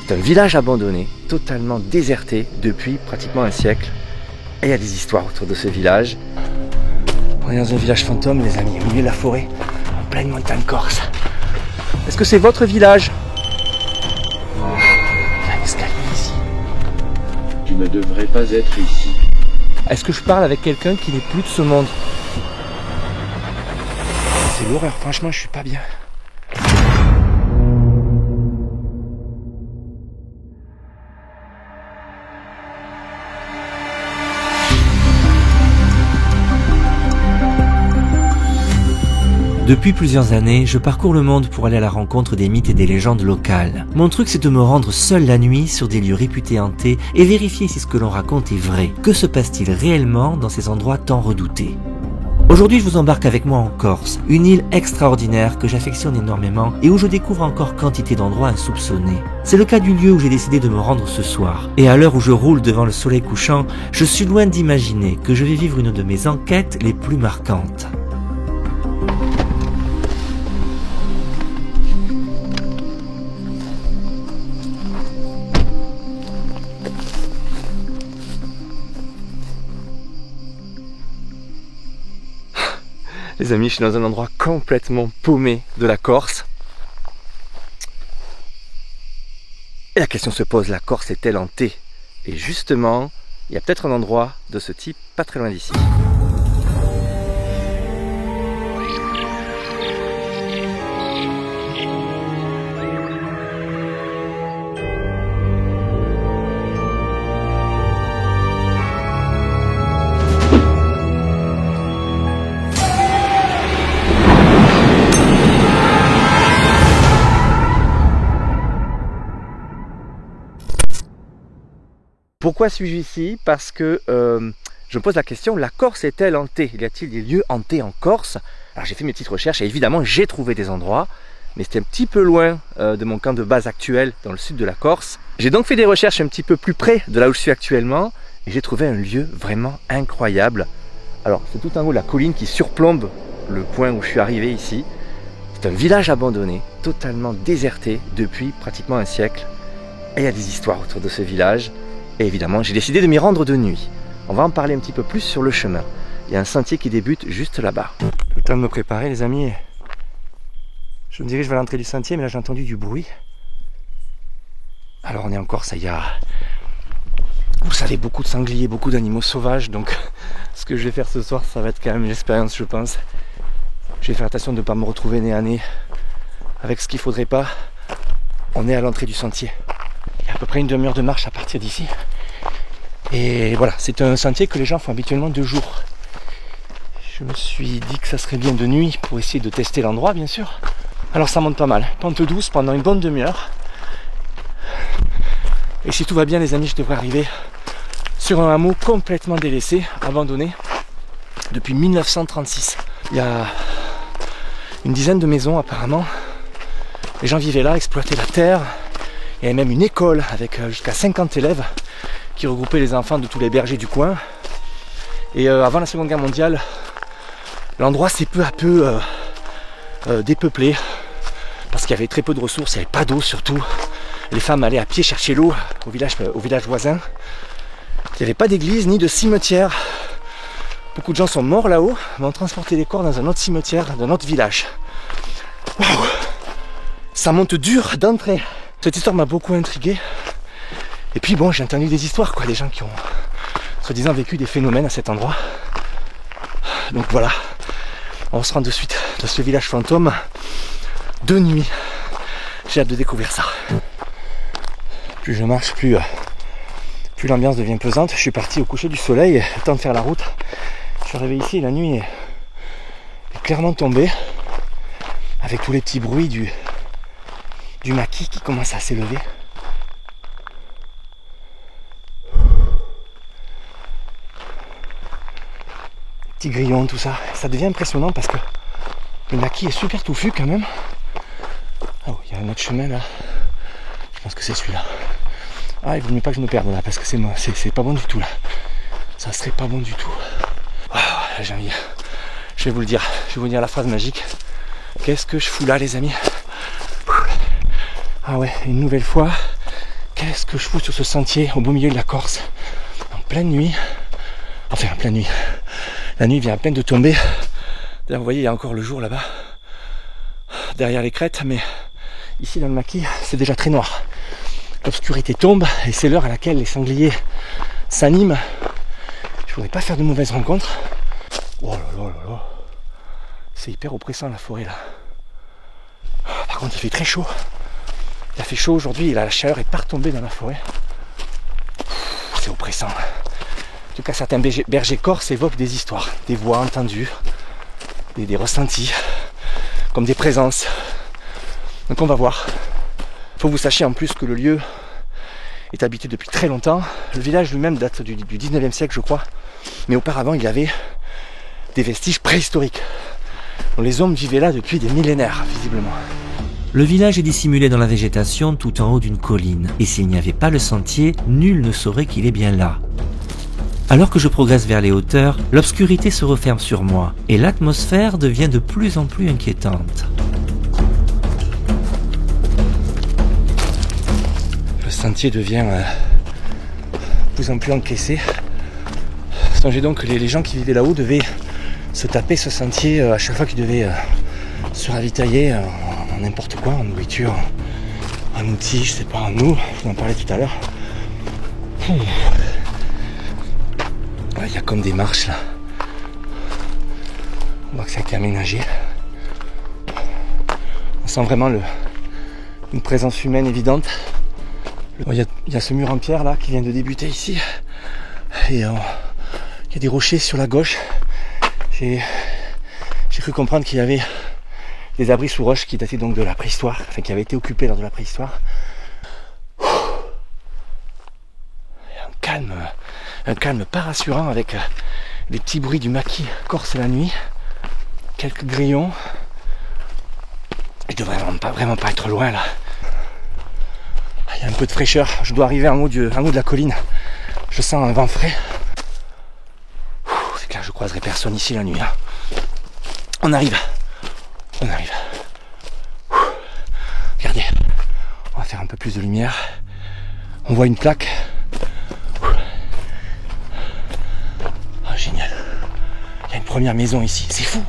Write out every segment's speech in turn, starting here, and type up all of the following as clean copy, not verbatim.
C'est un village abandonné, totalement déserté depuis pratiquement un siècle. Et il y a des histoires autour de ce village. On est dans un village fantôme, les amis, au milieu de la forêt, en pleine montagne corse. Est-ce que c'est votre village? Il y a un escalier ici. Tu ne devrais pas être ici. Est-ce que je parle avec quelqu'un qui n'est plus de ce monde? C'est l'horreur, franchement, je suis pas bien. Depuis plusieurs années, je parcours le monde pour aller à la rencontre des mythes et des légendes locales. Mon truc, c'est de me rendre seul la nuit sur des lieux réputés hantés et vérifier si ce que l'on raconte est vrai. Que se passe-t-il réellement dans ces endroits tant redoutés? Aujourd'hui, je vous embarque avec moi en Corse, une île extraordinaire que j'affectionne énormément et où je découvre encore quantité d'endroits insoupçonnés. C'est le cas du lieu où j'ai décidé de me rendre ce soir. Et à l'heure où je roule devant le soleil couchant, je suis loin d'imaginer que je vais vivre une de mes enquêtes les plus marquantes. Les amis, je suis dans un endroit complètement paumé de la Corse. Et la question se pose, la Corse est-elle hantée? Et justement, il y a peut-être un endroit de ce type pas très loin d'ici. Pourquoi suis-je ici? Parce que je me pose la question, la Corse est-elle hantée? Y a-t-il des lieux hantés en Corse? Alors j'ai fait mes petites recherches et évidemment j'ai trouvé des endroits, mais c'était un petit peu loin de mon camp de base actuel dans le sud de la Corse. J'ai donc fait des recherches un petit peu plus près de là où je suis actuellement et j'ai trouvé un lieu vraiment incroyable. Alors c'est tout en haut de la colline qui surplombe le point où je suis arrivé ici. C'est un village abandonné, totalement déserté depuis pratiquement un siècle. Et il y a des histoires autour de ce village. Et évidemment, j'ai décidé de m'y rendre de nuit. On va en parler un petit peu plus sur le chemin. Il y a un sentier qui débute juste là-bas. Le temps de me préparer, les amis. Je me dirige vers l'entrée du sentier, mais là j'ai entendu du bruit. Alors on est en Corse, il y a, vous savez, beaucoup de sangliers, beaucoup d'animaux sauvages. Donc ce que je vais faire ce soir, ça va être quand même une expérience, je pense. Je vais faire attention de ne pas me retrouver nez à nez avec ce qu'il ne faudrait pas. On est à l'entrée du sentier. Il y a à peu près une demi-heure de marche à partir d'ici. Et voilà, c'est un sentier que les gens font habituellement de jour. Je me suis dit que ça serait bien de nuit pour essayer de tester l'endroit, bien sûr. Alors ça monte pas mal, pente douce pendant une bonne demi-heure. Et si tout va bien, les amis, je devrais arriver sur un hameau complètement délaissé, abandonné, depuis 1936. Il y a une dizaine de maisons apparemment. Les gens vivaient là, exploitaient la terre. Il y avait même une école avec jusqu'à 50 élèves qui regroupaient les enfants de tous les bergers du coin. Et avant la Seconde Guerre mondiale, l'endroit s'est peu à peu dépeuplé parce qu'il y avait très peu de ressources, il n'y avait pas d'eau surtout. Les femmes allaient à pied chercher l'eau au village voisin. Il n'y avait pas d'église ni de cimetière. Beaucoup de gens sont morts là-haut, mais ont transporté les corps dans un autre cimetière, dans un autre village. Waouh! Ça monte dur d'entrée. Cette histoire m'a beaucoup intrigué. Et puis bon, j'ai entendu des histoires, quoi, des gens qui ont soi-disant vécu des phénomènes à cet endroit. Donc voilà, on se rend de suite dans ce village fantôme de nuit. J'ai hâte de découvrir ça. Plus je marche, plus l'ambiance devient pesante. Je suis parti au coucher du soleil, le temps de faire la route. Je suis arrivé ici et la nuit est clairement tombée, avec tous les petits bruits du maquis qui commence à s'élever. Petits grillons, tout ça. Ça devient impressionnant parce que le maquis est super touffu quand même. Oh, il y a un autre chemin là. Je pense que c'est celui-là. Ah, il vaut mieux pas que je me perde là parce que c'est pas bon du tout là. Ça serait pas bon du tout. Oh, j'ai envie. Je vais vous le dire. Je vais vous dire la phrase magique. Qu'est-ce que je fous là, les amis? Ah ouais, une nouvelle fois, qu'est-ce que je fous sur ce sentier au beau milieu de la Corse, en pleine nuit. Enfin, en pleine nuit. La nuit vient à peine de tomber. D'ailleurs, vous voyez, il y a encore le jour là-bas, derrière les crêtes, mais ici dans le maquis, c'est déjà très noir. L'obscurité tombe et c'est l'heure à laquelle les sangliers s'animent. Je voudrais pas faire de mauvaises rencontres. Oh là là là là. C'est hyper oppressant la forêt là. Par contre, il fait très chaud. Il a fait chaud aujourd'hui et la chaleur est pas retombée dans la forêt. C'est oppressant. En tout cas, certains bergers corses évoquent des histoires, des voix entendues, des ressentis, comme des présences. Donc on va voir. Il faut que vous sachiez en plus que le lieu est habité depuis très longtemps. Le village lui-même date du 19e siècle, je crois. Mais auparavant, il y avait des vestiges préhistoriques. Donc les hommes vivaient là depuis des millénaires, visiblement. Le village est dissimulé dans la végétation tout en haut d'une colline. Et s'il n'y avait pas le sentier, nul ne saurait qu'il est bien là. Alors que je progresse vers les hauteurs, l'obscurité se referme sur moi et l'atmosphère devient de plus en plus inquiétante. Le sentier devient de plus en plus encaissé. Songez donc que les gens qui vivaient là-haut devaient se taper ce sentier à chaque fois qu'ils devaient se ravitailler en n'importe quoi, en nourriture, en outils, je sais pas, en eau, je vous en parlais tout à l'heure. Il y a comme des marches là. On voit que ça a été aménagé. On sent vraiment une présence humaine évidente. Il y a ce mur en pierre là qui vient de débuter ici. Et il y a des rochers sur la gauche. J'ai cru comprendre qu'il y avait des abris sous roche qui dataient donc de la préhistoire, enfin qui avaient été occupés lors de la préhistoire. Un calme pas rassurant avec les petits bruits du maquis corse la nuit, quelques grillons. Je devrais vraiment pas être loin là. Il y a un peu de fraîcheur, je dois arriver en haut de la colline. Je sens un vent frais. C'est clair, je croiserai personne ici la nuit. Hein. On arrive. Regardez, on va faire un peu plus de lumière. On voit une plaque. Ah, génial. Il y a une première maison ici, c'est fou.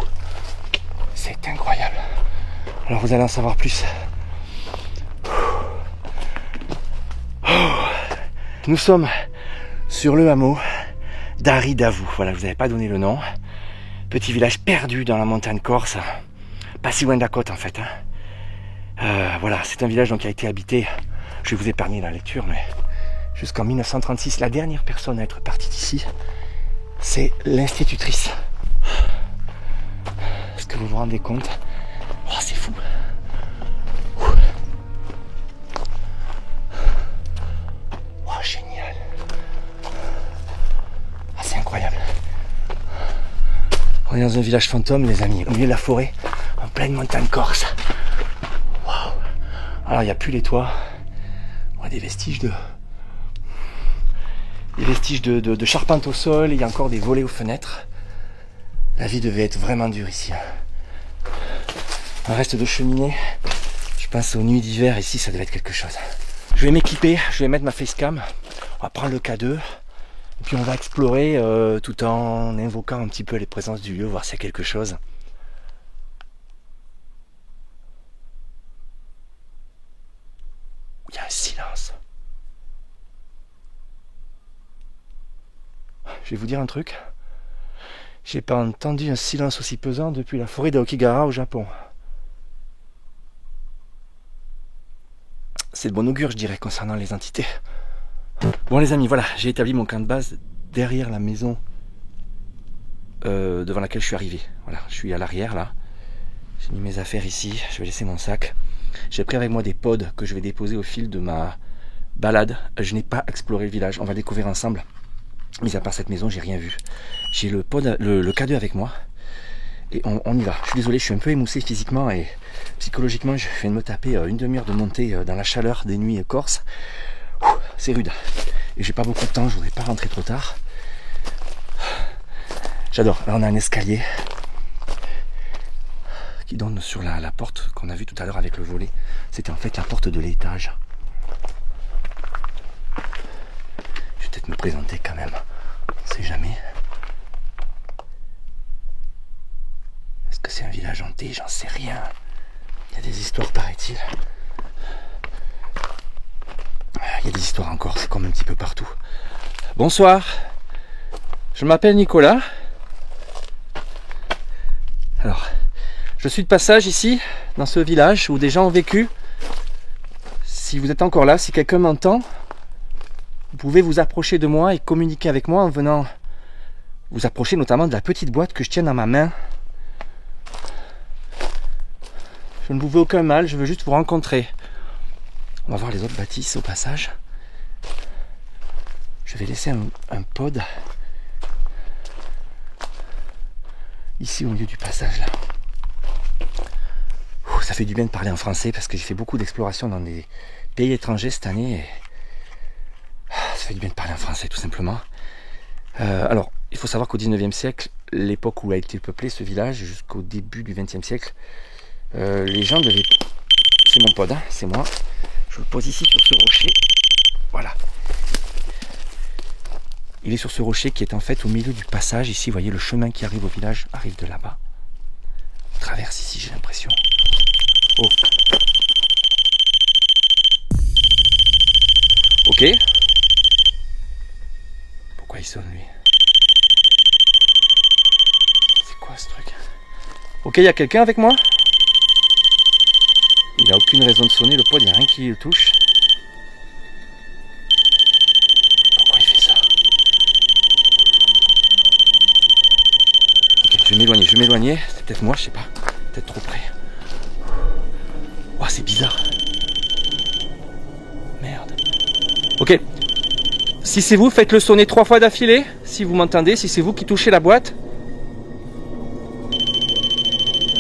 C'est incroyable. Alors vous allez en savoir plus. Nous sommes sur le hameau d'Aridavou. Voilà, je vous avais pas donné le nom. Petit village perdu dans la montagne corse. Pas si loin de la côte en fait. Hein. Voilà, c'est un village donc, qui a été habité, je vais vous épargner la lecture, mais jusqu'en 1936, la dernière personne à être partie d'ici, c'est l'institutrice. Est-ce que vous vous rendez compte? Oh, c'est fou. Oh, génial. Ah, c'est incroyable. On est dans un village fantôme, les amis, au milieu de la forêt, en pleine montagne corse. Waouh. Alors, il n'y a plus les toits. On a des vestiges de charpente au sol. Il y a encore des volets aux fenêtres. La vie devait être vraiment dure ici. Un reste de cheminée. Je pense aux nuits d'hiver ici, ça devait être quelque chose. Je vais m'équiper, je vais mettre ma facecam. On va prendre le K2. Et puis on va explorer tout en invoquant un petit peu les présences du lieu, voir s'il y a quelque chose. Il y a un silence. Je vais vous dire un truc. J'ai pas entendu un silence aussi pesant depuis la forêt d'Aokigahara au Japon. C'est de bon augure, je dirais, concernant les entités. Bon les amis, voilà, j'ai établi mon camp de base derrière la maison devant laquelle je suis arrivé. Voilà, je suis à l'arrière là. J'ai mis mes affaires ici, je vais laisser mon sac. J'ai pris avec moi des pods que je vais déposer au fil de ma balade. Je n'ai pas exploré le village, on va découvrir ensemble. Mis à part cette maison, j'ai rien vu. J'ai le K2 avec moi. Et on y va. Je suis désolé, je suis un peu émoussé physiquement et psychologiquement. Je viens de me taper une demi-heure de montée dans la chaleur des nuits corses. C'est rude. Et j'ai pas beaucoup de temps, je voudrais pas rentrer trop tard. J'adore. Là on a un escalier qui donne sur la porte qu'on a vue tout à l'heure avec le volet. C'était en fait la porte de l'étage. peut-être me présenter quand même. On sait jamais. Est-ce que c'est un village hanté? J'en sais rien. Il y a des histoires, paraît-il. Il y a des histoires encore, c'est comme un petit peu partout. Bonsoir. Je m'appelle Nicolas. Alors, je suis de passage ici, dans ce village où des gens ont vécu. Si vous êtes encore là, si quelqu'un m'entend, vous pouvez vous approcher de moi et communiquer avec moi en venant vous approcher notamment de la petite boîte que je tiens dans ma main. Je ne vous veux aucun mal, je veux juste vous rencontrer. On va voir les autres bâtisses au passage. Je vais laisser un pod ici au milieu du passage là. Ça fait du bien de parler en français parce que j'ai fait beaucoup d'exploration dans des pays étrangers cette année. Et ça fait du bien de parler en français tout simplement. Alors, il faut savoir qu'au 19e siècle, l'époque où a été peuplé ce village, jusqu'au début du 20e siècle, les gens devaient... C'est mon pod, hein, c'est moi. Je le pose ici sur ce rocher. Voilà. Il est sur ce rocher qui est en fait au milieu du passage. Ici, vous voyez, le chemin qui arrive au village arrive de là-bas. Il traverse ici, j'ai l'impression. Oh. Ok. Pourquoi il sonne, lui? C'est quoi ce truc? Ok, il y a quelqu'un avec moi? Il n'a aucune raison de sonner, le pod, il n'y a rien qui le touche. Pourquoi il fait ça? Ok, je vais m'éloigner. C'est peut-être moi, je sais pas. Peut-être trop près. Oh, c'est bizarre. Merde. Ok. Si c'est vous, faites-le sonner 3 fois d'affilée. Si vous m'entendez, si c'est vous qui touchez la boîte.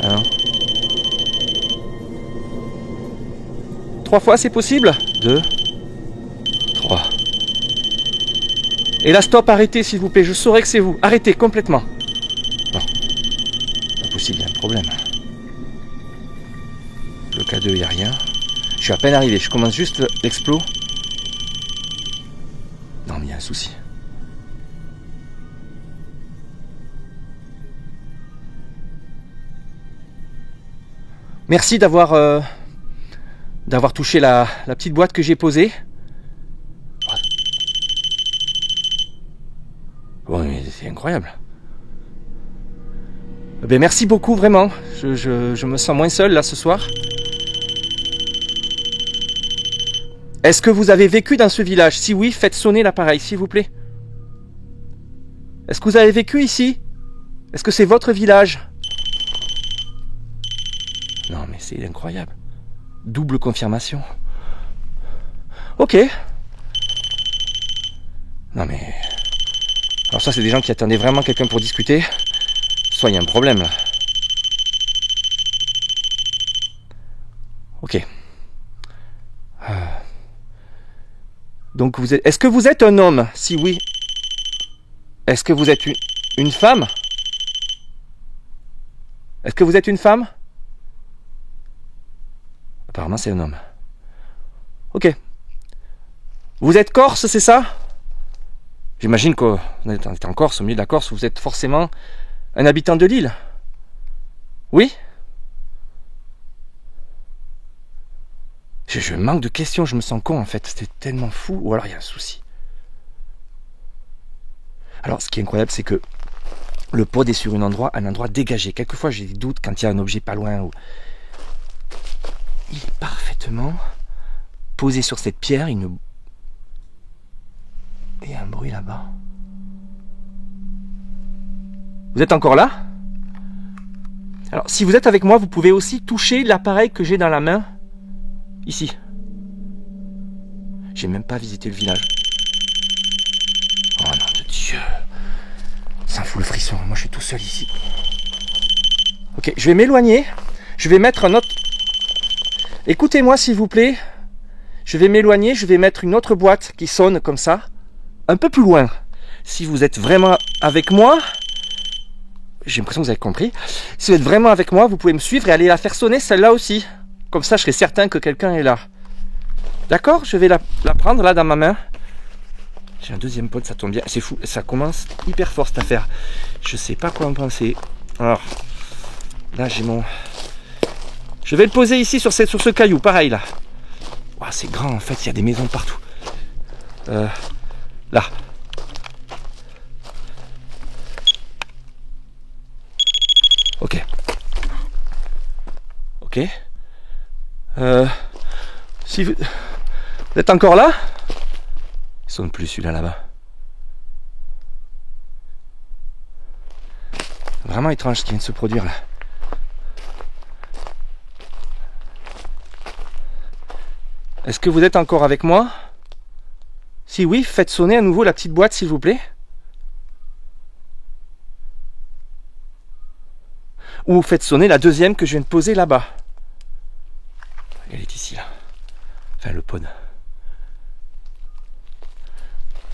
Alors. 3 fois, c'est possible? 2, 3. Et là, stop, arrêtez s'il vous plaît, je saurai que c'est vous. Arrêtez complètement. Non. Pas possible, il y a un problème. Le K2, il n'y a rien. Je suis à peine arrivé, je commence juste l'explo. Non, mais il y a un souci. Merci d'avoir touché la petite boîte que j'ai posée. Bon, mais c'est incroyable. Ben, merci beaucoup, vraiment. Je me sens moins seul là ce soir. Est-ce que vous avez vécu dans ce village? Si oui, faites sonner l'appareil, s'il vous plaît. Est-ce que vous avez vécu ici? Est-ce que c'est votre village? Non, mais c'est incroyable. Double confirmation. Ok. Non, mais... Alors ça, c'est des gens qui attendaient vraiment quelqu'un pour discuter. Soit il y a un problème, là. Ok. Donc vous êtes... Est-ce que vous êtes un homme? Si oui. Est-ce que vous êtes une femme? Est-ce que vous êtes une femme? Apparemment c'est un homme. Ok. Vous êtes corse, c'est ça? J'imagine que vous êtes en Corse, au milieu de la Corse, vous êtes forcément un habitant de l'île. Oui? Je manque de questions, je me sens con en fait, c'était tellement fou, ou alors il y a un souci. Alors ce qui est incroyable, c'est que le pod est sur un endroit dégagé. Quelquefois j'ai des doutes quand il y a un objet pas loin. Ou... Il est parfaitement posé sur cette pierre, il y a un bruit là-bas. Vous êtes encore là? Alors si vous êtes avec moi, vous pouvez aussi toucher l'appareil que j'ai dans la main. Ici. J'ai même pas visité le village. Oh nom de Dieu. Ça me fout le frisson. Moi je suis tout seul ici. Ok, je vais m'éloigner. Je vais mettre un autre... Écoutez-moi s'il vous plaît. Je vais m'éloigner. Je vais mettre une autre boîte qui sonne comme ça. Un peu plus loin. Si vous êtes vraiment avec moi... J'ai l'impression que vous avez compris. Si vous êtes vraiment avec moi, vous pouvez me suivre et aller la faire sonner celle-là aussi. Comme ça, je serai certain que quelqu'un est là. D'accord? Je vais la prendre là dans ma main. J'ai un deuxième pod, ça tombe bien. C'est fou, ça commence hyper fort cette affaire. Je sais pas quoi en penser. Alors, là j'ai mon... Je vais le poser ici sur ce caillou, pareil là. Oh, c'est grand en fait, il y a des maisons partout. Là. Ok. Ok. Si vous êtes encore là, il sonne plus celui-là là-bas. Vraiment étrange ce qui vient de se produire là. Est-ce que vous êtes encore avec moi? Si oui, faites sonner à nouveau la petite boîte s'il vous plaît. Ou faites sonner la deuxième que je viens de poser là-bas. Elle est ici là. Enfin le pod.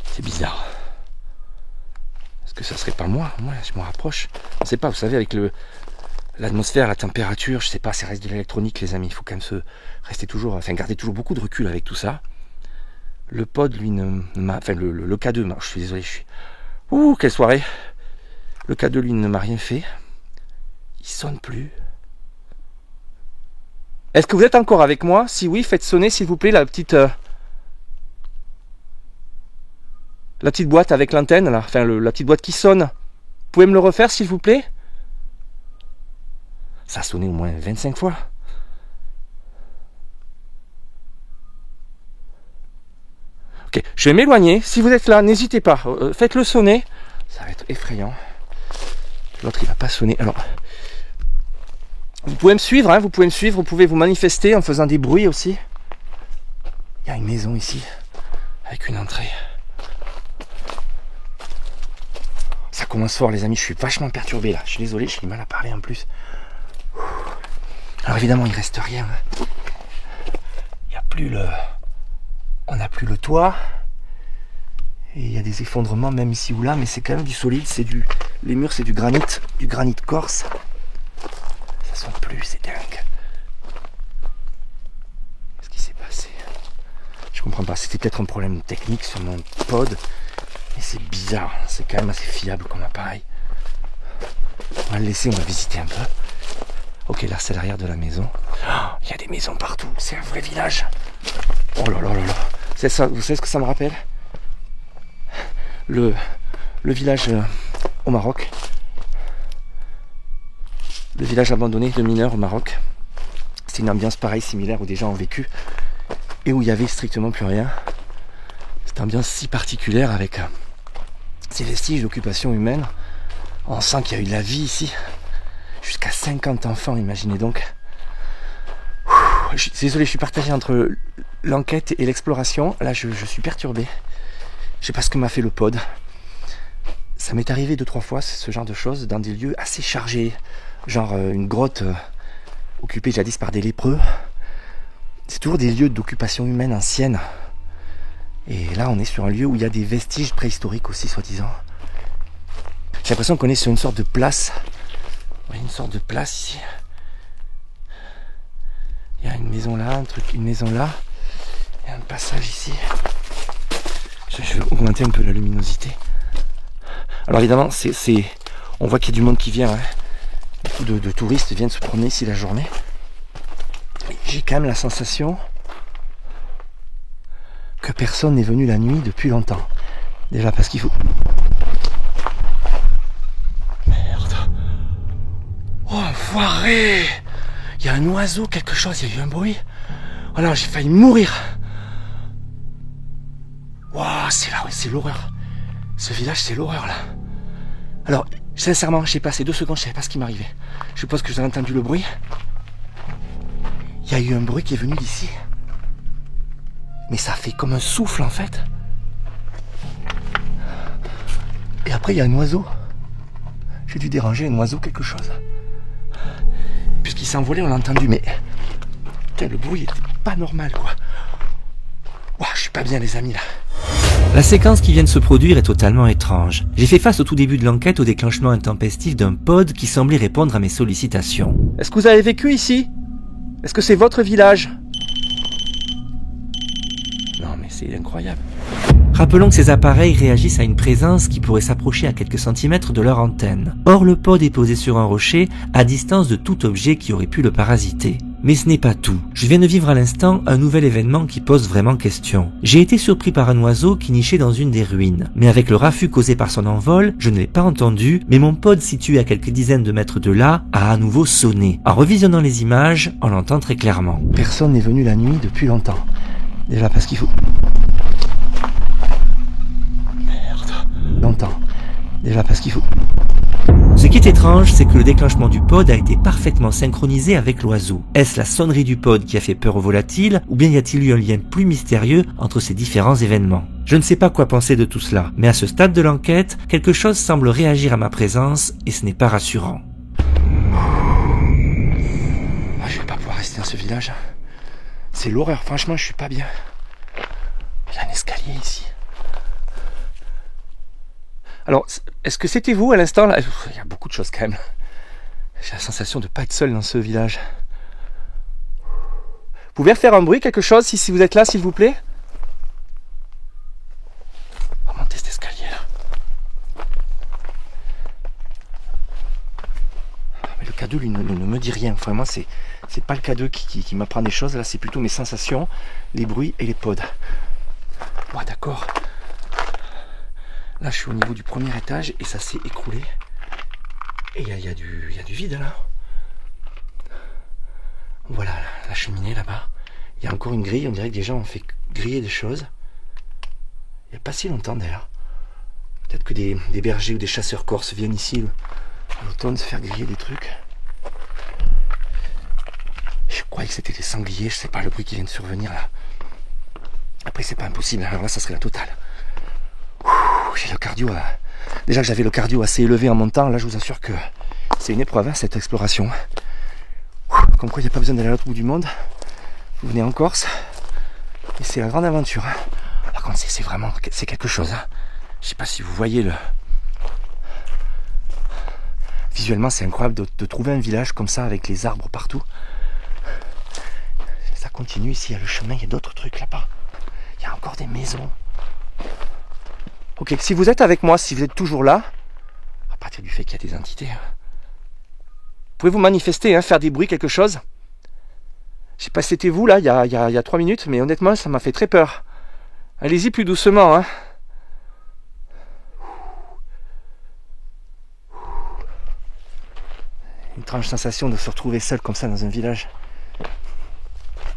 C'est bizarre. Est-ce que ça serait pas moi? Moi je me rapproche. On sait pas, vous savez, avec l'atmosphère, la température, je sais pas, ça reste de l'électronique les amis. Il faut quand même garder toujours beaucoup de recul avec tout ça. Le pod lui enfin le K2, je suis désolé, ouh, quelle soirée. Le K2 lui ne m'a rien fait. Il sonne plus. Est-ce que vous êtes encore avec moi? Si oui, faites sonner s'il vous plaît la petite boîte avec l'antenne là, enfin la petite boîte qui sonne. Vous pouvez me le refaire s'il vous plaît? Ça a sonné au moins 25 fois. Ok, je vais m'éloigner. Si vous êtes là, n'hésitez pas. Faites-le sonner. Ça va être effrayant. L'autre il va pas sonner. Alors, vous pouvez me suivre, hein, vous pouvez vous manifester en faisant des bruits aussi. Il y a une maison ici, avec une entrée. Ça commence fort les amis, je suis vachement perturbé là. Je suis désolé, j'ai du mal à parler en plus. Alors évidemment il reste rien. Il n'y a plus on n'a plus le toit. Et il y a des effondrements même ici ou là, mais c'est quand même du solide, les murs c'est du granit corse. Ça sonne plus, c'est dingue. Qu'est-ce qui s'est passé? Je comprends pas, c'était peut-être un problème technique sur mon pod, mais c'est bizarre, c'est quand même assez fiable comme appareil. On va le laisser, on va visiter un peu. Ok, là c'est l'arrière de la maison. Il y a des maisons partout, c'est un vrai village. Oh là là là là. C'est ça, vous savez ce que ça me rappelle? Le village au Maroc. Le village abandonné de mineurs au Maroc. C'est une ambiance pareille, similaire, où des gens ont vécu et où il y avait strictement plus rien. Cette ambiance si particulière avec ces vestiges d'occupation humaine. On sent qu'il y a eu de la vie ici. Jusqu'à 50 enfants, imaginez donc. Désolé, je suis partagé entre l'enquête et l'exploration. Là, je suis perturbé. Je sais pas ce que m'a fait le pod. Ça m'est arrivé 2-3 fois, ce genre de choses, dans des lieux assez chargés. Genre une grotte occupée jadis par des lépreux. C'est toujours des lieux d'occupation humaine ancienne. Et là, on est sur un lieu où il y a des vestiges préhistoriques aussi, soi-disant. J'ai l'impression qu'on est sur une sorte de place. Ouais, une sorte de place ici. Il y a une maison là, une maison là. Il y a un passage ici. Je vais augmenter un peu la luminosité. Alors évidemment, on voit qu'il y a du monde qui vient. Hein. Beaucoup de touristes viennent se promener ici la journée. J'ai quand même la sensation que personne n'est venu la nuit depuis longtemps. Déjà parce qu'il faut... Merde. Oh enfoiré! Il y a un oiseau, quelque chose, il y a eu un bruit. Oh non, j'ai failli mourir. Waouh, c'est l'horreur. Ce village, c'est l'horreur là. Alors, sincèrement, j'ai passé 2 secondes, je savais pas ce qui m'arrivait. Je suppose que vous avez entendu le bruit. Il y a eu un bruit qui est venu d'ici. Mais ça fait comme un souffle en fait. Et après, il y a un oiseau. J'ai dû déranger un oiseau, quelque chose. Puisqu'il s'est envolé, on l'a entendu, mais... Putain, le bruit était pas normal, quoi. Ouah, je suis pas bien, les amis, là. La séquence qui vient de se produire est totalement étrange. J'ai fait face au tout début de l'enquête au déclenchement intempestif d'un pod qui semblait répondre à mes sollicitations. Est-ce que vous avez vécu ici? Est-ce que c'est votre village? Non mais c'est incroyable. Rappelons que ces appareils réagissent à une présence qui pourrait s'approcher à quelques centimètres de leur antenne. Or, le pod est posé sur un rocher, à distance de tout objet qui aurait pu le parasiter. Mais ce n'est pas tout. Je viens de vivre à l'instant un nouvel événement qui pose vraiment question. J'ai été surpris par un oiseau qui nichait dans une des ruines. Mais avec le raffut causé par son envol, je ne l'ai pas entendu, mais mon pod situé à quelques dizaines de mètres de là a à nouveau sonné. En revisionnant les images, on l'entend très clairement. Personne n'est venu la nuit depuis longtemps. Déjà parce qu'il faut... Longtemps. Déjà parce qu'il faut... Ce qui est étrange, c'est que le déclenchement du pod a été parfaitement synchronisé avec l'oiseau. Est-ce la sonnerie du pod qui a fait peur aux volatiles, ou bien y a-t-il eu un lien plus mystérieux entre ces différents événements? Je ne sais pas quoi penser de tout cela, mais à ce stade de l'enquête, quelque chose semble réagir à ma présence, et ce n'est pas rassurant. Ah, je vais pas pouvoir rester dans ce village. C'est l'horreur, franchement, je suis pas bien. Il y a un escalier ici. Alors, est-ce que c'était vous à l'instant là? Il y a beaucoup de choses quand même. J'ai la sensation de ne pas être seul dans ce village. Vous pouvez refaire un bruit, quelque chose, si vous êtes là, s'il vous plaît? On va monter cet escalier là. Mais le K2 lui ne me dit rien. Vraiment, c'est pas le K2 qui m'apprend des choses. Là, c'est plutôt mes sensations, les bruits et les pods. Ouais, d'accord. Là, je suis au niveau du premier étage et ça s'est écroulé. Et il y a du vide là. Voilà la cheminée là-bas. Il y a encore une grille. On dirait que des gens ont fait griller des choses. Il n'y a pas si longtemps d'ailleurs. Peut-être que des bergers ou des chasseurs corses viennent ici à l'automne se faire griller des trucs. Je croyais que c'était des sangliers. Je sais pas le bruit qui vient de survenir là. Après, c'est pas impossible. Alors là, ça serait la totale. J'ai le cardio déjà que j'avais le cardio assez élevé en montant, là je vous assure que c'est une épreuve cette exploration. Comme quoi il n'y a pas besoin d'aller à l'autre bout du monde. Vous venez en Corse et c'est la grande aventure. Par contre c'est vraiment quelque chose. Je sais pas si vous voyez visuellement c'est incroyable de trouver un village comme ça avec les arbres partout. Ça continue ici, il y a le chemin, il y a d'autres trucs là-bas. Il y a encore des maisons. Ok, si vous êtes avec moi, si vous êtes toujours là, à partir du fait qu'il y a des entités, pouvez-vous manifester, faire des bruits, quelque chose? Je sais pas si c'était vous là, il y a 3 minutes, mais honnêtement, ça m'a fait très peur. Allez-y plus doucement. Une étrange sensation de se retrouver seul comme ça dans un village.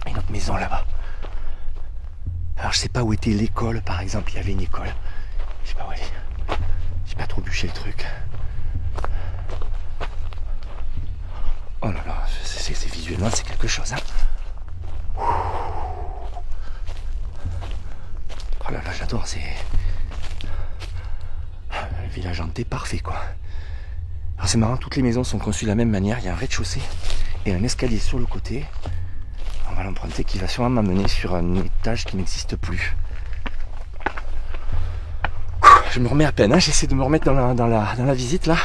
Et notre maison là-bas. Alors je sais pas où était l'école, par exemple, il y avait une école. Je sais pas où elle est. J'ai pas trop bûché le truc. Oh là là, c'est visuellement c'est quelque chose. Oh là là, j'adore, c'est le village hanté parfait quoi. Alors c'est marrant, toutes les maisons sont conçues de la même manière. Il y a un rez-de-chaussée et un escalier sur le côté. On va l'emprunter qui va sûrement m'amener sur un étage qui n'existe plus. Je me remets à peine, j'essaie de me remettre dans la visite là.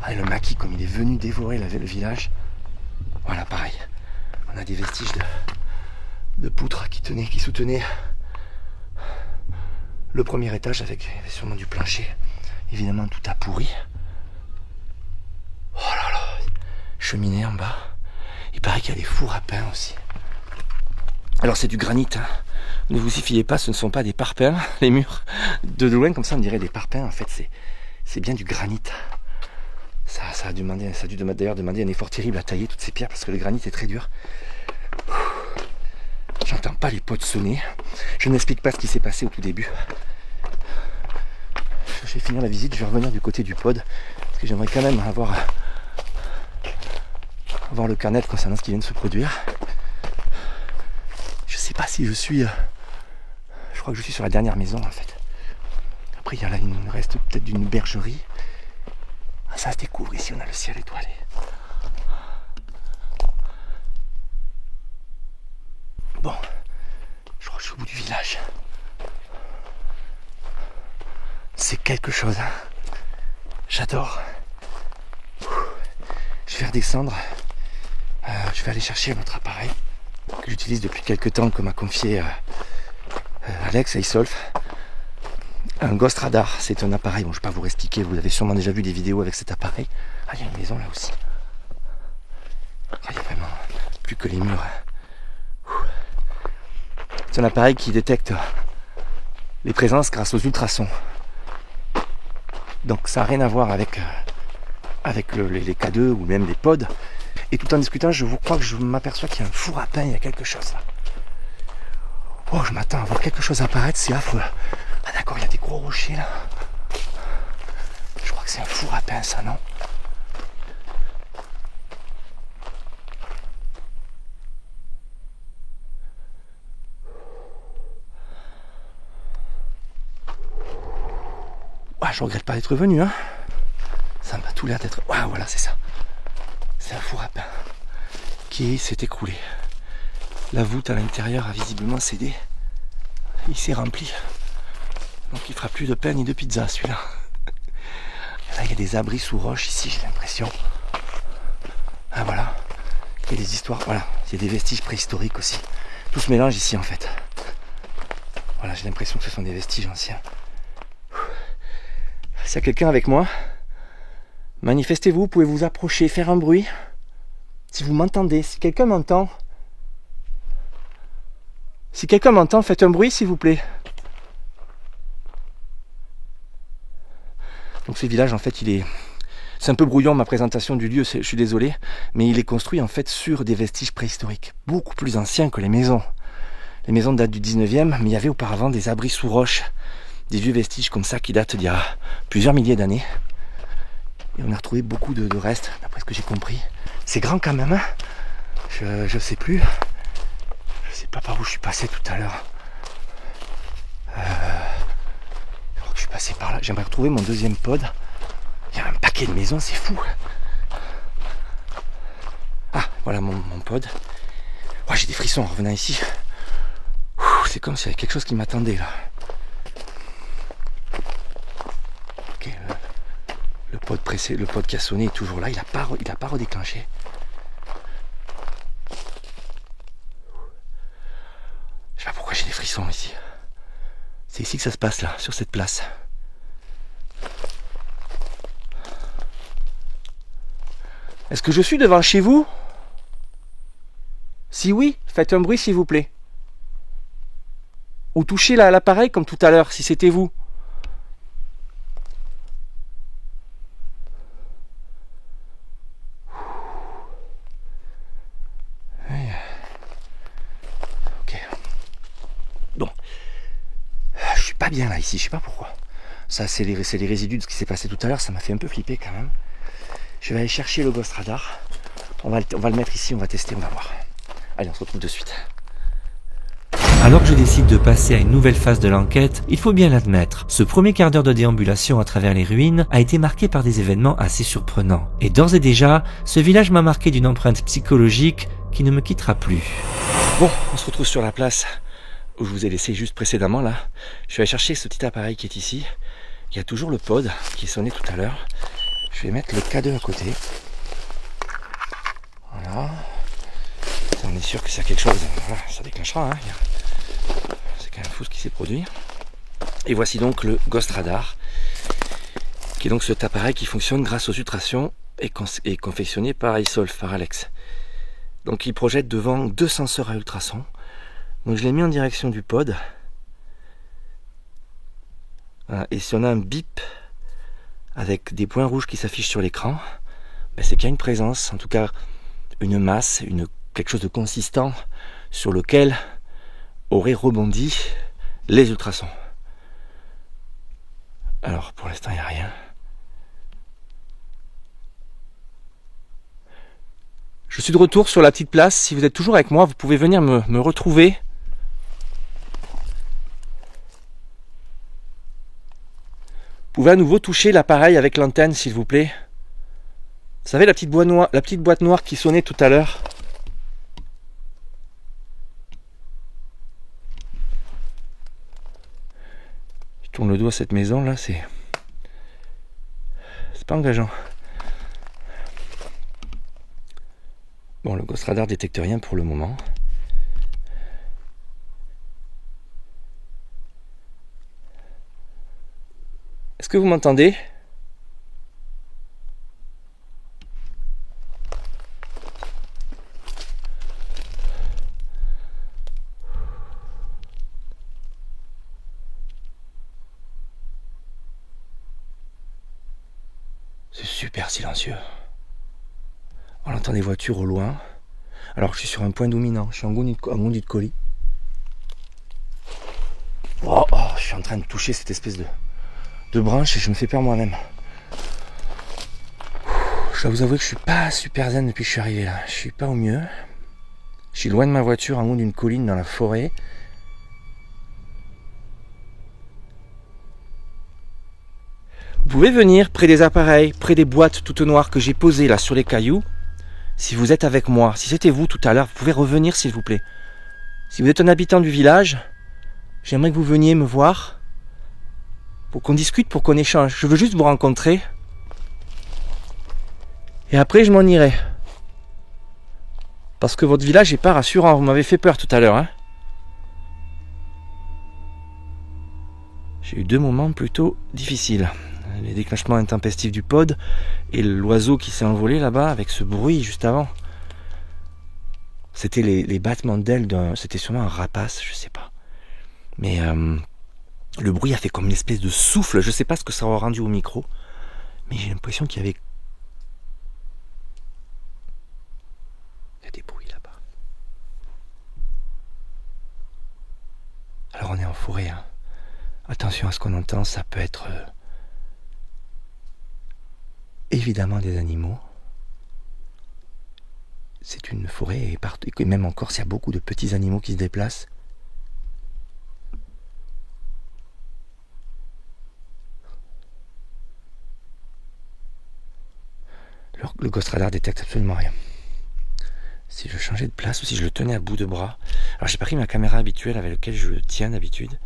Ah, le maquis comme il est venu dévorer le village. Voilà pareil. On a des vestiges de poutres qui soutenaient le premier étage avec sûrement du plancher. Évidemment tout a pourri. Oh là là. Cheminée en bas. Il paraît qu'il y a des fours à pain aussi. Alors c'est du granit. Ne vous y fiez pas, ce ne sont pas des parpaings, les murs. De loin, comme ça, on dirait des parpaings. En fait, c'est bien du granit. Ça a dû d'ailleurs demander un effort terrible à tailler toutes ces pierres parce que le granit est très dur. J'entends pas les potes sonner. Je n'explique pas ce qui s'est passé au tout début. Je vais finir la visite, je vais revenir du côté du pod parce que j'aimerais quand même avoir le carnet concernant ce qui vient de se produire. Je sais pas si je suis... Je crois que je suis sur la dernière maison en fait. Après il nous reste peut-être d'une bergerie. Ah, ça se découvre ici, on a le ciel étoilé. Bon, je crois que je suis au bout du village. C'est quelque chose. J'adore. Je vais redescendre. Je vais aller chercher notre appareil que j'utilise depuis quelques temps, que m'a confié Alex et Isolf. Un Ghost Radar, c'est un appareil, bon je ne vais pas vous expliquer, vous avez sûrement déjà vu des vidéos avec cet appareil. Ah, il y a une maison là aussi. Il y a vraiment plus que les murs. C'est un appareil qui détecte les présences grâce aux ultrasons. Donc ça n'a rien à voir avec les K2 ou même les pods. Et tout en discutant, je vous crois que je m'aperçois qu'il y a un four à pain, il y a quelque chose là. Oh, je m'attends à voir quelque chose apparaître, c'est affreux. Ah d'accord, il y a des gros rochers là. Je crois que c'est un four à pain ça, non? Ah, je regrette pas d'être venu, hein. Ça m'a tout l'air d'être... Ah, voilà, c'est ça. C'est un four à pain qui s'est écroulé. La voûte à l'intérieur a visiblement cédé. Il s'est rempli. Donc il fera plus de pain ni de pizza, celui-là. Là, il y a des abris sous roche ici, j'ai l'impression. Ah, voilà. Il y a des histoires... Voilà, il y a des vestiges préhistoriques aussi. Tout se mélange ici, en fait. Voilà, j'ai l'impression que ce sont des vestiges anciens. S'il y a quelqu'un avec moi, manifestez-vous, vous pouvez vous approcher, faire un bruit. Si vous m'entendez, si quelqu'un m'entend. Si quelqu'un m'entend, faites un bruit s'il vous plaît. Donc ce village en fait c'est un peu brouillon ma présentation du lieu, je suis désolé, mais il est construit en fait sur des vestiges préhistoriques, beaucoup plus anciens que les maisons. Les maisons datent du 19e, mais il y avait auparavant des abris sous roche. Des vieux vestiges comme ça qui datent d'il y a plusieurs milliers d'années. Et on a retrouvé beaucoup de restes, d'après ce que j'ai compris. C'est grand quand même, hein. Je sais plus. Je sais pas par où je suis passé tout à l'heure. Je crois que je suis passé par là. J'aimerais retrouver mon deuxième pod. Il y a un paquet de maisons, c'est fou. Ah, voilà mon pod. Oh, j'ai des frissons en revenant ici. C'est comme s'il y avait quelque chose qui m'attendait là. Le pod qui a sonné est toujours là, il a pas redéclenché. Je sais pas pourquoi j'ai des frissons ici. C'est ici que ça se passe là, sur cette place. Est-ce que je suis devant chez vous? Si oui, faites un bruit s'il vous plaît. Ou touchez l'appareil comme tout à l'heure, si c'était vous. Pas bien là ici, je sais pas pourquoi. Ça c'est les résidus de ce qui s'est passé tout à l'heure, ça m'a fait un peu flipper quand même. Je vais aller chercher le Ghost Radar. On va le mettre ici, on va tester, on va voir. Allez, on se retrouve de suite. Alors que je décide de passer à une nouvelle phase de l'enquête, il faut bien l'admettre, ce premier quart d'heure de déambulation à travers les ruines a été marqué par des événements assez surprenants. Et d'ores et déjà, ce village m'a marqué d'une empreinte psychologique qui ne me quittera plus. Bon, on se retrouve sur la place où je vous ai laissé juste précédemment là. Je vais aller chercher ce petit appareil qui est ici. Il y a toujours le pod qui sonnait tout à l'heure. Je vais mettre le K2 à côté. Voilà. On est sûr que s'il y a quelque chose, voilà, ça déclenchera. Hein. C'est quand même fou ce qui s'est produit. Et voici donc le Ghost Radar, qui est donc cet appareil qui fonctionne grâce aux ultrasons et confectionné par Isolf, par Alex. Donc il projette devant 2 senseurs à ultrasons. Donc je l'ai mis en direction du pod. Voilà. Et si on a un bip avec des points rouges qui s'affichent sur l'écran, ben c'est qu'il y a une présence, en tout cas une masse, quelque chose de consistant sur lequel auraient rebondi les ultrasons. Alors pour l'instant il n'y a rien. Je suis de retour sur la petite place. Si vous êtes toujours avec moi, vous pouvez venir me retrouver. Vous pouvez à nouveau toucher l'appareil avec l'antenne, s'il vous plaît. Vous savez, la petite boîte noire qui sonnait tout à l'heure. Je tourne le doigt à cette maison là, c'est pas engageant. Bon, le Ghost Radar détecte rien pour le moment. Est-ce que vous m'entendez? C'est super silencieux. On entend des voitures au loin. Alors je suis sur un point dominant, je suis en Gondi de colis. Oh, je suis en train de toucher cette espèce de branche et je me fais peur moi-même. Je dois vous avouer que je suis pas super zen depuis que je suis arrivé là. Je suis pas au mieux. Je suis loin de ma voiture, en haut d'une colline dans la forêt. Vous pouvez venir près des appareils, près des boîtes toutes noires que j'ai posées là sur les cailloux. Si vous êtes avec moi, si c'était vous tout à l'heure, vous pouvez revenir s'il vous plaît. Si vous êtes un habitant du village, j'aimerais que vous veniez me voir pour qu'on discute, pour qu'on échange. Je veux juste vous rencontrer. Et après, je m'en irai. Parce que votre village n'est pas rassurant. Vous m'avez fait peur tout à l'heure. Hein. J'ai eu 2 moments plutôt difficiles. Les déclenchements intempestifs du pod et l'oiseau qui s'est envolé là-bas avec ce bruit juste avant. C'était les battements d'ailes c'était sûrement un rapace, je sais pas. Mais le bruit a fait comme une espèce de souffle. Je sais pas ce que ça aura rendu au micro, mais j'ai l'impression qu'il y avait... Il y a des bruits là-bas. Alors on est en forêt. Hein. Attention à ce qu'on entend, ça peut être... évidemment des animaux. C'est une forêt et même en Corse, il y a beaucoup de petits animaux qui se déplacent. Le Ghost Radar détecte absolument rien. Si je changeais de place ou si je le tenais à bout de bras. Alors j'ai pris ma caméra habituelle avec laquelle je le tiens d'habitude.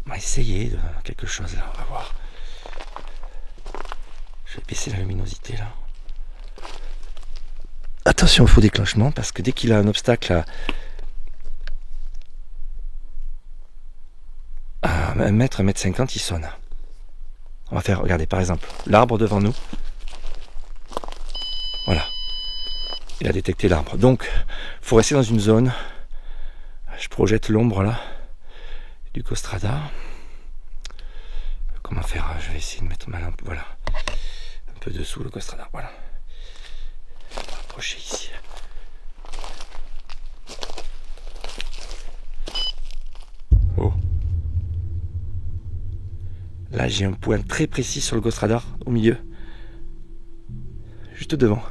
On va essayer de quelque chose là, on va voir. Je vais baisser la luminosité là. Attention au faux déclenchement parce que dès qu'il a un obstacle à 1 mètre, 1,50 m, il sonne. On va faire, regardez par exemple, l'arbre devant nous. Voilà. Il a détecté l'arbre. Donc, il faut rester dans une zone. Je projette l'ombre là du Ghost Radar. Comment faire? Je vais essayer de mettre ma lampe. Voilà. Un peu dessous le Ghost Radar. Voilà. On va approcher ici. Oh. Là, j'ai un point très précis sur le Ghost Radar au milieu. Juste devant.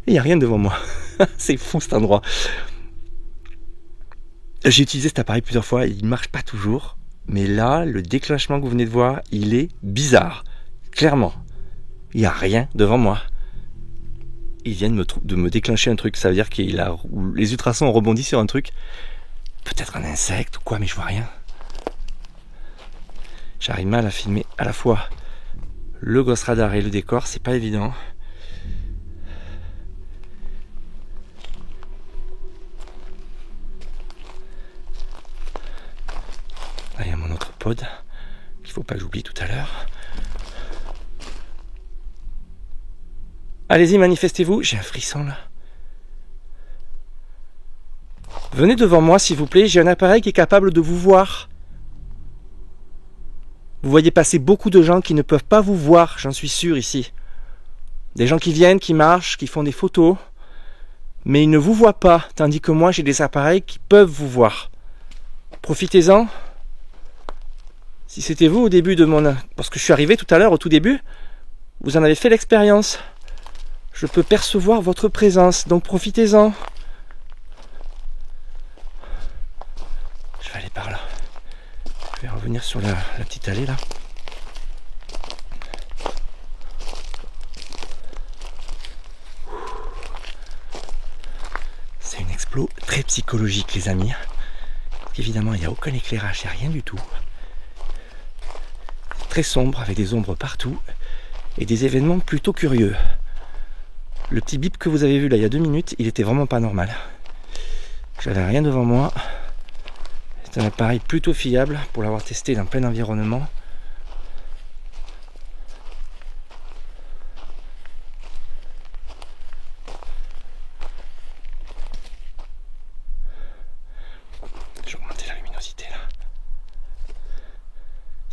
Et il n'y a rien devant moi. C'est fou cet endroit. J'ai utilisé cet appareil plusieurs fois. Il ne marche pas toujours. Mais là, le déclenchement que vous venez de voir, il est bizarre. Clairement. Il n'y a rien devant moi. Ils viennent de me déclencher un truc. Ça veut dire que les ultrasons ont rebondi sur un truc. Peut-être un insecte ou quoi, mais je vois rien. J'arrive mal à filmer à la fois le Ghost Radar et le décor. C'est pas évident. Là, il y a mon autre pod qu'il faut pas que j'oublie tout à l'heure. Allez-y, manifestez-vous. J'ai un frisson là. Venez devant moi s'il vous plaît. J'ai un appareil qui est capable de vous voir. Vous voyez passer beaucoup de gens qui ne peuvent pas vous voir, j'en suis sûr ici. Des gens qui viennent, qui marchent, qui font des photos, mais ils ne vous voient pas, tandis que moi j'ai des appareils qui peuvent vous voir. Profitez-en. Si c'était vous au début de mon... Parce que je suis arrivé tout à l'heure, au tout début, vous en avez fait l'expérience. Je peux percevoir votre présence, donc profitez-en. Je vais aller par là. Je vais revenir sur la petite allée là. C'est une explo très psychologique les amis. Évidemment il n'y a aucun éclairage, il n'y a rien du tout. Très sombre avec des ombres partout et des événements plutôt curieux. Le petit bip que vous avez vu là il y a 2 minutes, il était vraiment pas normal. J'avais rien devant moi. C'est un appareil plutôt fiable pour l'avoir testé dans plein environnement.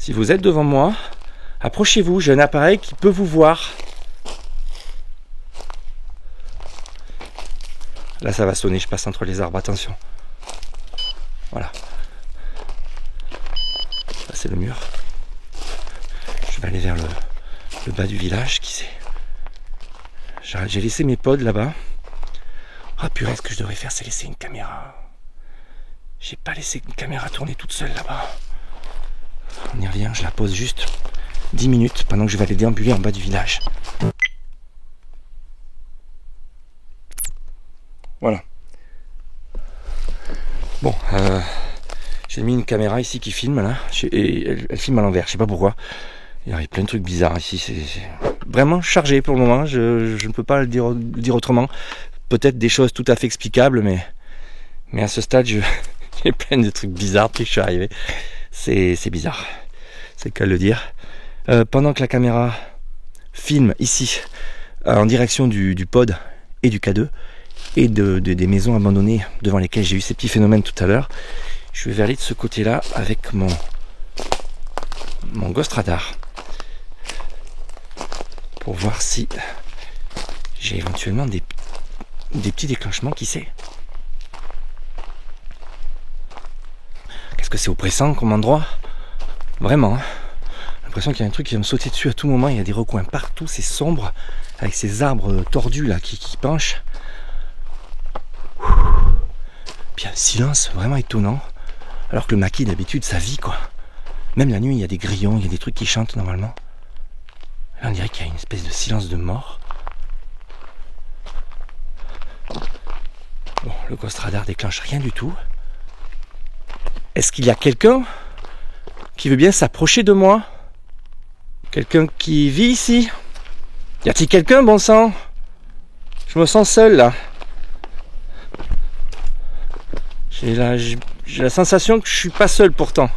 Si vous êtes devant moi, approchez-vous, j'ai un appareil qui peut vous voir. Là ça va sonner, je passe entre les arbres, attention. Voilà. Là c'est le mur. Je vais aller vers le bas du village, qui c'est. J'ai laissé mes pods là-bas. Ah purée, ce que je devrais faire, c'est laisser une caméra. J'ai pas laissé une caméra tourner toute seule là-bas. On y revient, je la pose juste 10 minutes pendant que je vais aller déambuler en bas du village. Voilà. Bon, j'ai mis une caméra ici qui filme là. Et elle filme à l'envers, je sais pas pourquoi. Il arrive plein de trucs bizarres ici. C'est vraiment chargé pour le moment. Je ne peux pas le dire autrement. Peut-être des choses tout à fait explicables, mais à ce stade, j'ai plein de trucs bizarres depuis que je suis arrivé. C'est bizarre. C'est le cas de le dire. Pendant que la caméra filme ici, en direction du pod et du K2, et des maisons abandonnées devant lesquelles j'ai eu ces petits phénomènes tout à l'heure, je vais aller de ce côté-là avec mon Ghost Radar pour voir si j'ai éventuellement des petits déclenchements, qui sait. Qu'est-ce que c'est oppressant comme endroit, vraiment, hein. J'ai l'impression qu'il y a un truc qui va me sauter dessus à tout moment. Il y a des recoins partout, c'est sombre, avec ces arbres tordus là qui penchent. Puis un silence vraiment étonnant, alors que le maquis d'habitude ça vit quoi. Même la nuit il y a des grillons, il y a des trucs qui chantent normalement. Là on dirait qu'il y a une espèce de silence de mort. Bon, le Ghost Radar déclenche rien du tout. Est-ce qu'il y a quelqu'un qui veut bien s'approcher de moi? Quelqu'un qui vit ici? Y a-t-il quelqu'un, bon sang? Je me sens seul là. J'ai la sensation que je suis pas seul pourtant.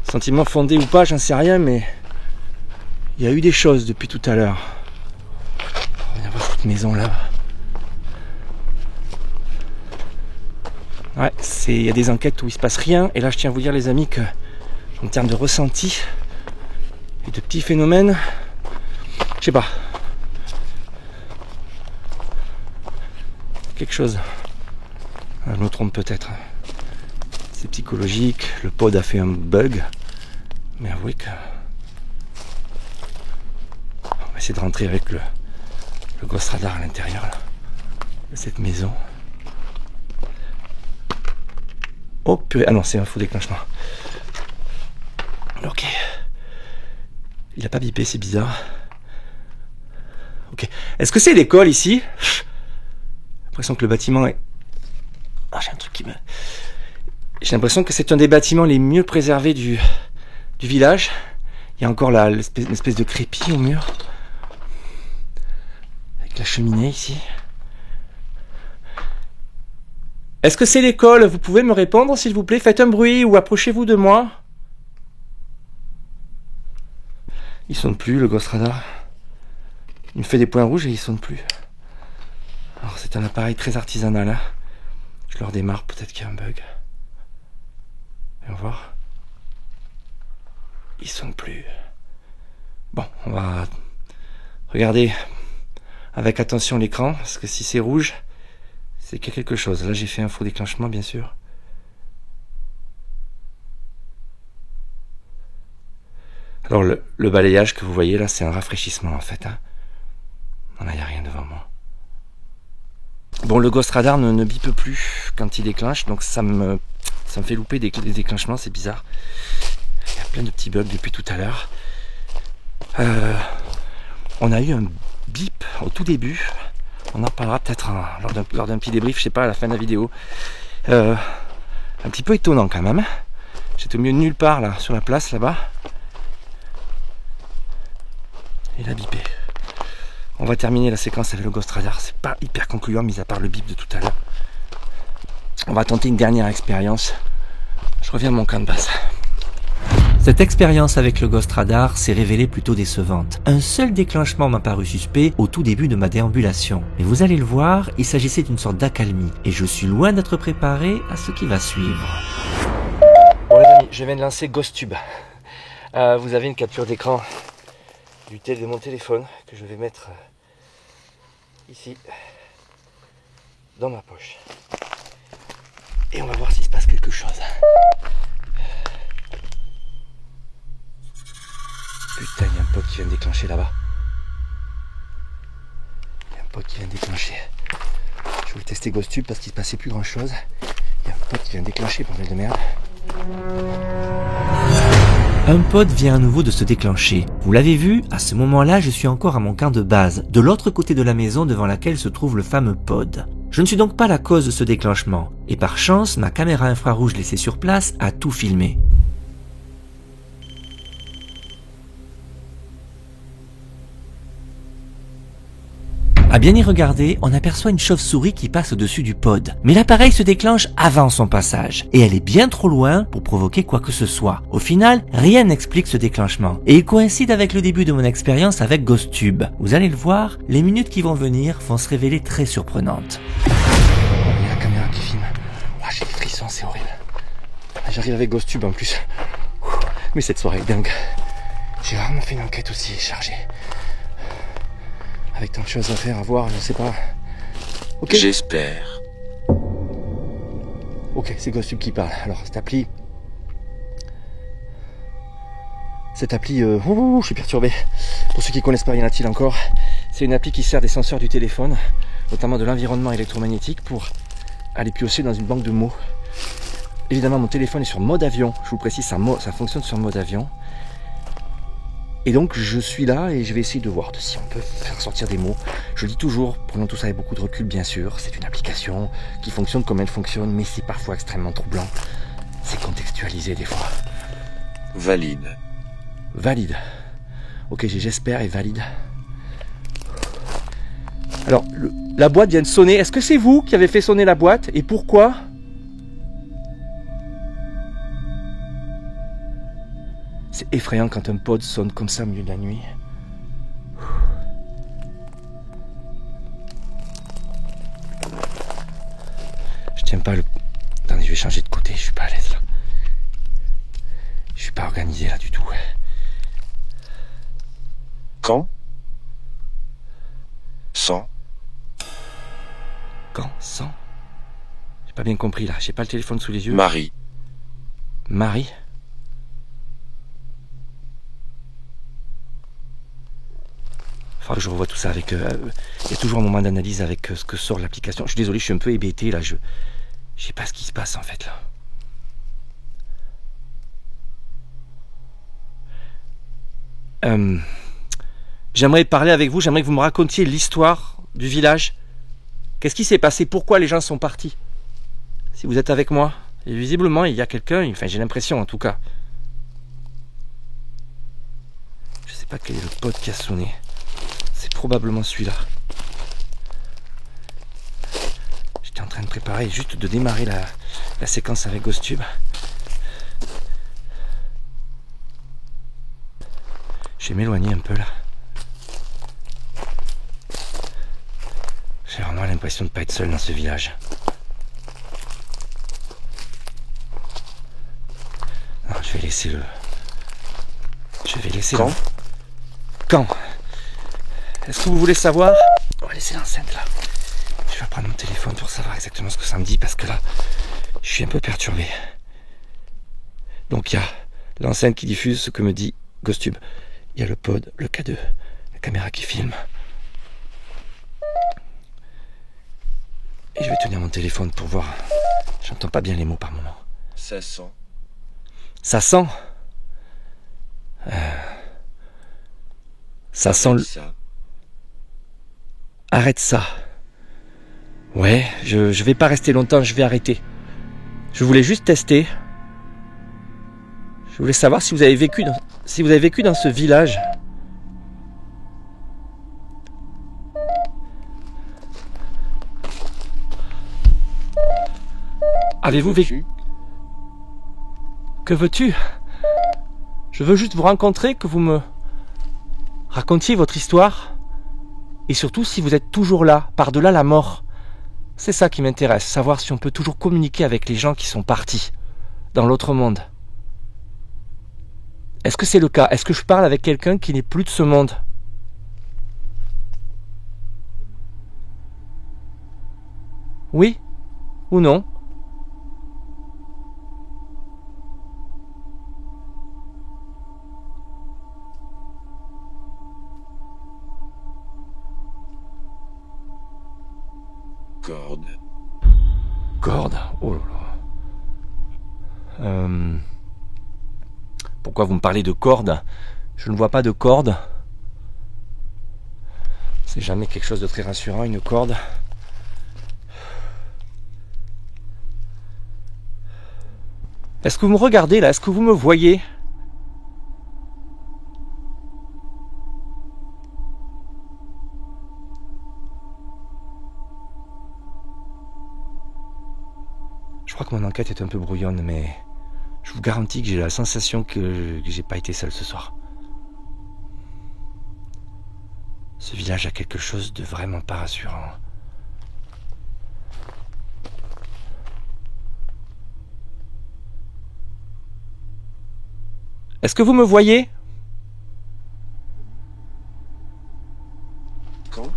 Sentiment fondé ou pas, j'en sais rien, mais il y a eu des choses depuis tout à l'heure. On va voir cette maison là. Ouais, il y a des enquêtes où il se passe rien, et là je tiens à vous dire les amis que en termes de ressenti et de petits phénomènes, je sais pas, quelque chose. Je me trompe peut-être. C'est psychologique, le pod a fait un bug, mais avouez que on va essayer de rentrer avec le Ghost Radar à l'intérieur de cette maison. Oh purée, ah non, c'est un faux déclenchement. Ok. Il a pas bipé, c'est bizarre. Ok. Est-ce que c'est l'école ici? J'ai l'impression que le bâtiment est... Ah, j'ai un truc qui me... J'ai l'impression que c'est un des bâtiments les mieux préservés du village. Il y a encore une espèce de crépi au mur. Avec la cheminée ici. Est-ce que c'est l'école? Vous pouvez me répondre s'il vous plaît? Faites un bruit ou approchez-vous de moi. Il sonne plus le Ghost Radar. Il me fait des points rouges et il sonne plus. Alors c'est un appareil très artisanal. Hein. Je le redémarre, peut-être qu'il y a un bug. On va voir. Il sonne plus. Bon, on va regarder avec attention l'écran, parce que si c'est rouge, c'est qu'il y a quelque chose. Là j'ai fait un faux déclenchement bien sûr. Alors le balayage que vous voyez là, c'est un rafraîchissement en fait. Hein. Non, là il n'y a rien devant moi. Bon, le Ghost Radar ne bipe plus quand il déclenche, donc ça me fait louper des déclenchements, c'est bizarre. Il y a plein de petits bugs depuis tout à l'heure. On a eu un bip au tout début. On en reparlera peut-être lors d'un petit débrief, je sais pas, à la fin de la vidéo. Un petit peu étonnant quand même. J'étais au milieu de nulle part là, sur la place là-bas. Il a bipé. On va terminer la séquence avec le Ghost Radar. C'est pas hyper concluant, mis à part le bip de tout à l'heure. On va tenter une dernière expérience Je reviens à mon camp de base. Cette expérience avec le Ghost Radar s'est révélée plutôt décevante. Un seul déclenchement m'a paru suspect au tout début de ma déambulation. Mais vous allez le voir, il s'agissait d'une sorte d'accalmie. Et je suis loin d'être préparé à ce qui va suivre. Bon les amis, je viens de lancer GhostTube. Vous avez une capture d'écran de mon téléphone que je vais mettre ici, dans ma poche. Et on va voir s'il se passe quelque chose. Putain, il y a un pote qui vient de déclencher là-bas. Il y a un pote qui vient de déclencher. Je voulais tester GhostTube parce qu'il se passait plus grand chose. Il y a un pote qui vient de déclencher, bordel de merde. Un pod vient à nouveau de se déclencher. Vous l'avez vu, à ce moment-là, je suis encore à mon camp de base, de l'autre côté de la maison devant laquelle se trouve le fameux pod. Je ne suis donc pas la cause de ce déclenchement. Et par chance, ma caméra infrarouge laissée sur place a tout filmé. À bien y regarder, on aperçoit une chauve-souris qui passe au-dessus du pod. Mais l'appareil se déclenche avant son passage. Et elle est bien trop loin pour provoquer quoi que ce soit. Au final, rien n'explique ce déclenchement. Et il coïncide avec le début de mon expérience avec GhostTube. Vous allez le voir, les minutes qui vont venir vont se révéler très surprenantes. Il y a la caméra qui filme. Oh, j'ai des frissons, c'est horrible. J'arrive avec GhostTube en plus. Mais cette soirée est dingue. J'ai rarement fait une enquête aussi chargée. Avec tant de choses à faire, à voir, je sais pas. Ok. J'espère. Ok, c'est GhostTube qui parle. Alors, cette appli... je suis perturbé. Pour ceux qui connaissent pas, y en a-t-il encore? C'est une appli qui sert des senseurs du téléphone, notamment de l'environnement électromagnétique, pour aller piocher dans une banque de mots. Évidemment, mon téléphone est sur mode avion. Je vous précise, ça fonctionne sur mode avion. Et donc je suis là et je vais essayer de voir si on peut faire sortir des mots. Je le dis toujours, prenons tout ça avec beaucoup de recul bien sûr. C'est une application qui fonctionne comme elle fonctionne, mais c'est parfois extrêmement troublant. C'est contextualisé des fois. Valide. Valide. Ok, j'espère et valide. Alors, la boîte vient de sonner. Est-ce que c'est vous qui avez fait sonner la boîte? Et pourquoi? C'est effrayant quand un pod sonne comme ça au milieu de la nuit. Je tiens pas le... Attendez, je vais changer de côté, je suis pas à l'aise là. Je suis pas organisé là du tout. Quand? Sans? Quand? Sans? J'ai pas bien compris là, j'ai pas le téléphone sous les yeux. Marie. Marie? Faudra que je revoie tout ça avec... il y a toujours un moment d'analyse avec ce que sort l'application. Je suis désolé, je suis un peu hébété là, je sais pas ce qui se passe en fait là. J'aimerais parler avec vous, j'aimerais que vous me racontiez l'histoire du village. Qu'est-ce qui s'est passé? Pourquoi les gens sont partis? Si vous êtes avec moi. Et visiblement, il y a quelqu'un, enfin j'ai l'impression en tout cas. Je sais pas quel est le pod qui a sonné. C'est probablement celui-là. J'étais en train de préparer, juste de démarrer la séquence avec GhostTube. Je vais m'éloigner un peu là. J'ai vraiment l'impression de ne pas être seul dans ce village. Non, je vais laisser le... Je vais laisser... Quand? Quand? Est-ce que vous voulez savoir? On va laisser l'enceinte là. Je vais prendre mon téléphone pour savoir exactement ce que ça me dit parce que là, je suis un peu perturbé. Donc il y a l'enceinte qui diffuse ce que me dit GhostTube. Il y a le pod, le K2, la caméra qui filme. Et je vais tenir mon téléphone pour voir. J'entends pas bien les mots par moment. Ça sent. Ça sent. Ça sent le... Ça. Arrête ça. Ouais, je vais pas rester longtemps, je vais arrêter. Je voulais juste tester. Je voulais savoir si vous avez vécu dans ce village. Avez-vous vécu Que veux-tu? Je veux juste vous rencontrer, que vous me racontiez votre histoire. Et surtout si vous êtes toujours là, par-delà la mort. C'est ça qui m'intéresse, savoir si on peut toujours communiquer avec les gens qui sont partis, dans l'autre monde. Est-ce que c'est le cas? Est-ce que je parle avec quelqu'un qui n'est plus de ce monde? Oui ou non? Corde. Corde? Oh là là. Pourquoi vous me parlez de corde? Je ne vois pas de corde. C'est jamais quelque chose de très rassurant, une corde. Est-ce que vous me regardez là? Est-ce que vous me voyez? Je crois que mon enquête est un peu brouillonne, mais je vous garantis que j'ai la sensation que j'ai pas été seul ce soir. Ce village a quelque chose de vraiment pas rassurant. Est-ce que vous me voyez? Quand?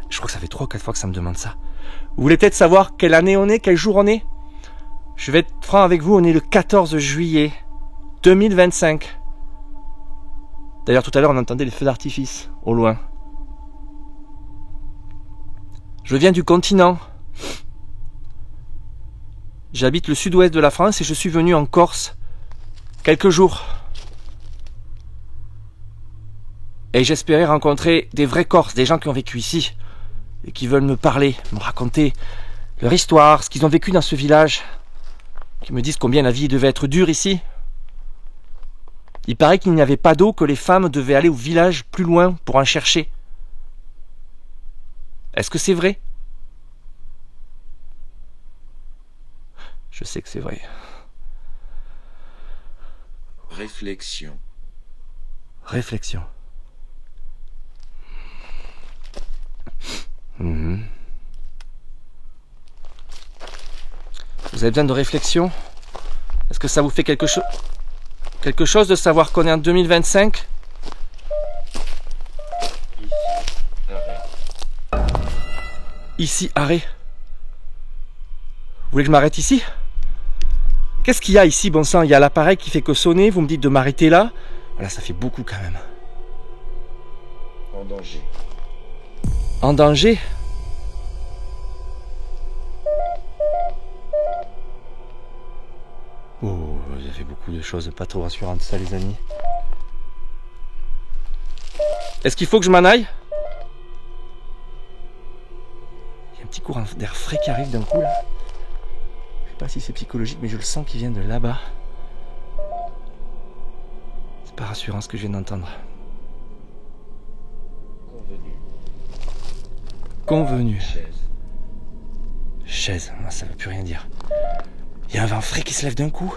Je crois que ça fait 3 ou 4 fois que ça me demande ça. Vous voulez peut-être savoir quelle année on est, quel jour on est? Je vais être franc avec vous, on est le 14 juillet 2025. D'ailleurs, tout à l'heure, on entendait les feux d'artifice, au loin. Je viens du continent. J'habite le sud-ouest de la France et je suis venu en Corse quelques jours. Et j'espérais rencontrer des vrais Corses, des gens qui ont vécu ici et qui veulent me parler, me raconter leur histoire, ce qu'ils ont vécu dans ce village, qui me disent combien la vie devait être dure ici. Il paraît qu'il n'y avait pas d'eau, que les femmes devaient aller au village plus loin pour en chercher. Est-ce que c'est vrai? Je sais que c'est vrai. Réflexion. Réflexion. Vous avez besoin de réflexion? Est-ce que ça vous fait quelque chose de savoir qu'on est en 2025? Ici, arrêt. Vous voulez que je m'arrête ici? Qu'est-ce qu'il y a ici, bon sang? Il y a l'appareil qui fait que sonner, vous me dites de m'arrêter là. Voilà, ça fait beaucoup quand même. En danger. En danger? Oh, il y avait beaucoup de choses pas trop rassurantes, ça, les amis. Est-ce qu'il faut que je m'en aille? Il y a un petit courant d'air frais qui arrive d'un coup, là. Je sais pas si c'est psychologique, mais je le sens qu'il vient de là-bas. C'est pas rassurant ce que je viens d'entendre. Convenu. Convenu. Chaise. Chaise, moi, ça veut plus rien dire. Il y a un vent frais qui se lève d'un coup.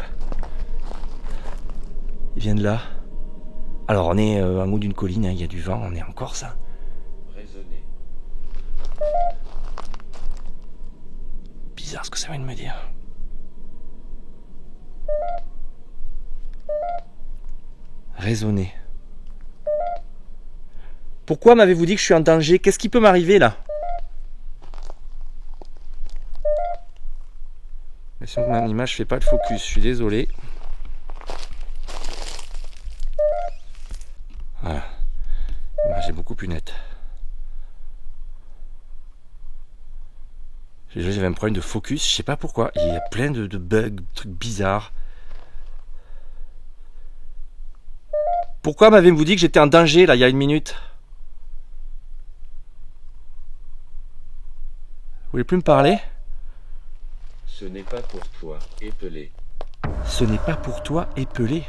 Il vient de là. Alors on est en haut d'une colline, hein, il y a du vent, on est en Corse. Hein. Raisonner. Bizarre ce que ça vient de me dire. Raisonner. Pourquoi m'avez-vous dit que je suis en danger? Qu'est-ce qui peut m'arriver là? L'impression que mon image fait pas de focus, je suis désolé. Voilà. L'image est beaucoup plus nette. J'avais un problème de focus, je sais pas pourquoi. Il y a plein de bugs, de trucs bizarres. Pourquoi m'avez-vous dit que j'étais en danger là il y a 1 minute? Vous voulez plus me parler? Ce n'est pas pour toi, épelé. Ce n'est pas pour toi, épelé.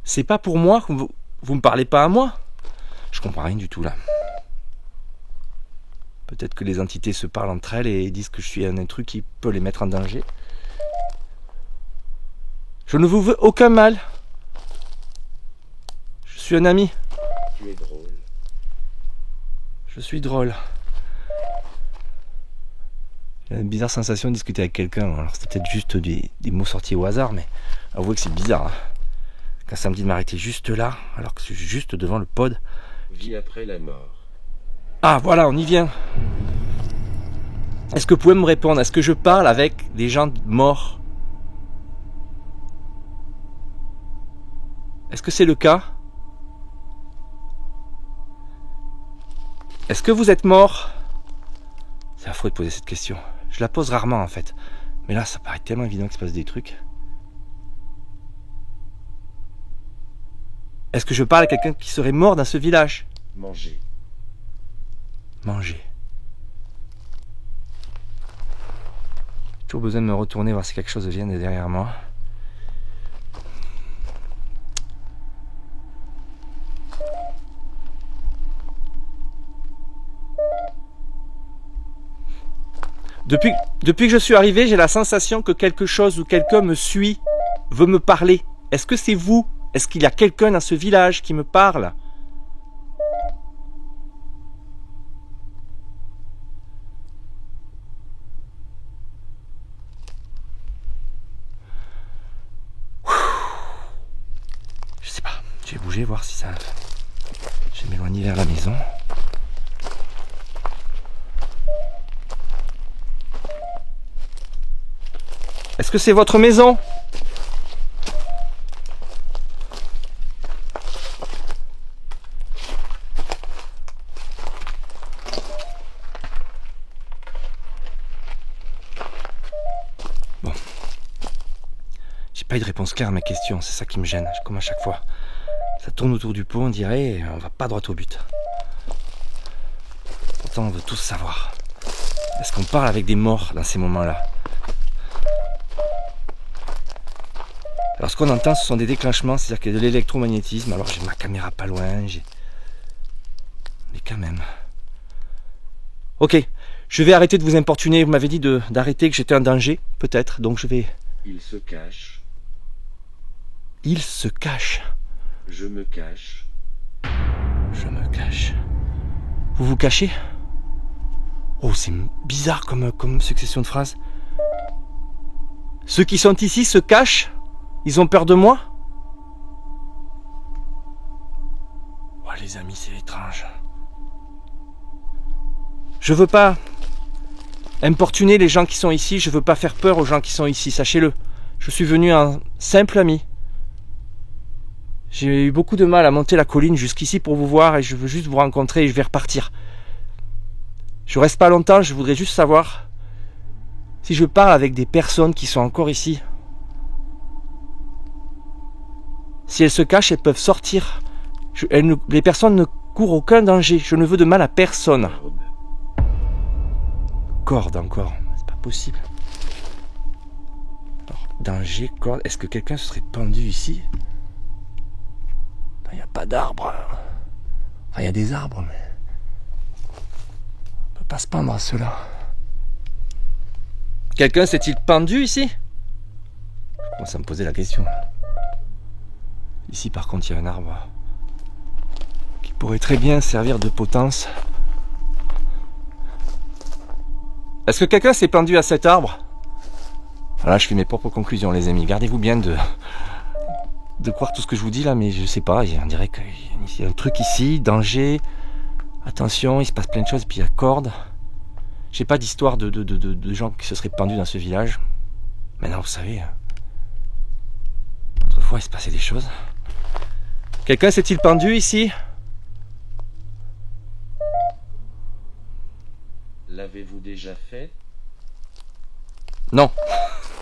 C'est pas pour moi que vous me parlez pas à moi? Je comprends rien du tout là. Peut-être que les entités se parlent entre elles et disent que je suis un intrus qui peut les mettre en danger. Je ne vous veux aucun mal. Je suis un ami. Tu es drôle. Je suis drôle. J'ai une bizarre sensation de discuter avec quelqu'un. Alors c'était peut-être juste des mots sortis au hasard, mais avouez que c'est bizarre. Hein. Quand ça me dit de m'arrêter juste là, alors que je suis juste devant le pod. Vie après la mort. Ah voilà, on y vient. Est-ce que vous pouvez me répondre? Est-ce que je parle avec des gens morts? Est-ce que c'est le cas? Est-ce que vous êtes mort? C'est affreux de poser cette question. Je la pose rarement en fait. Mais là, ça paraît tellement évident qu'il se passe des trucs. Est-ce que je parle à quelqu'un qui serait mort dans ce village? Manger. Manger. J'ai toujours besoin de me retourner voir si quelque chose vient de derrière moi. Depuis que je suis arrivé, j'ai la sensation que quelque chose ou quelqu'un me suit, veut me parler. Est-ce que c'est vous? Est-ce qu'il y a quelqu'un dans ce village qui me parle? Je sais pas, je vais bouger, voir si ça... Je vais m'éloigner vers la maison. Est-ce que c'est votre maison? Bon. J'ai pas eu de réponse claire à ma question, c'est ça qui me gêne, comme à chaque fois. Ça tourne autour du pot, on dirait, et on va pas droit au but. Pourtant, on veut tous savoir. Est-ce qu'on parle avec des morts dans ces moments-là? Alors ce qu'on entend, ce sont des déclenchements, c'est-à-dire qu'il y a de l'électromagnétisme. Alors j'ai ma caméra pas loin, mais quand même. Ok, je vais arrêter de vous importuner. Vous m'avez dit d'arrêter, que j'étais en danger, peut-être, donc je vais... Il se cache. Il se cache. Je me cache. Je me cache. Vous vous cachez? Oh, c'est bizarre comme succession de phrases. Ceux qui sont ici se cachent? Ils ont peur de moi? Oh les amis, c'est étrange. Je veux pas importuner les gens qui sont ici, je veux pas faire peur aux gens qui sont ici, sachez-le. Je suis venu un simple ami. J'ai eu beaucoup de mal à monter la colline jusqu'ici pour vous voir et je veux juste vous rencontrer et je vais repartir. Je reste pas longtemps, je voudrais juste savoir si je parle avec des personnes qui sont encore ici. Si elles se cachent, elles peuvent sortir. Les personnes ne courent aucun danger. Je ne veux de mal à personne. Corde encore. C'est pas possible. Alors, danger, corde. Est-ce que quelqu'un se serait pendu ici? Il n'y a pas d'arbre. Enfin, il y a des arbres, mais... on peut pas se pendre à ceux-là. Quelqu'un s'est-il pendu ici? Je commence à me poser la question. Ici par contre il y a un arbre qui pourrait très bien servir de potence. Est-ce que quelqu'un s'est pendu à cet arbre? Voilà, je fais mes propres conclusions les amis. Gardez-vous bien de croire tout ce que je vous dis là, mais je sais pas, on dirait qu'il y a un truc ici, danger, attention, il se passe plein de choses, puis il y a corde. J'ai pas d'histoire de gens qui se seraient pendus dans ce village. Maintenant vous savez, autrefois il se passait des choses. Quelqu'un s'est-il pendu ici? L'avez-vous déjà fait? Non,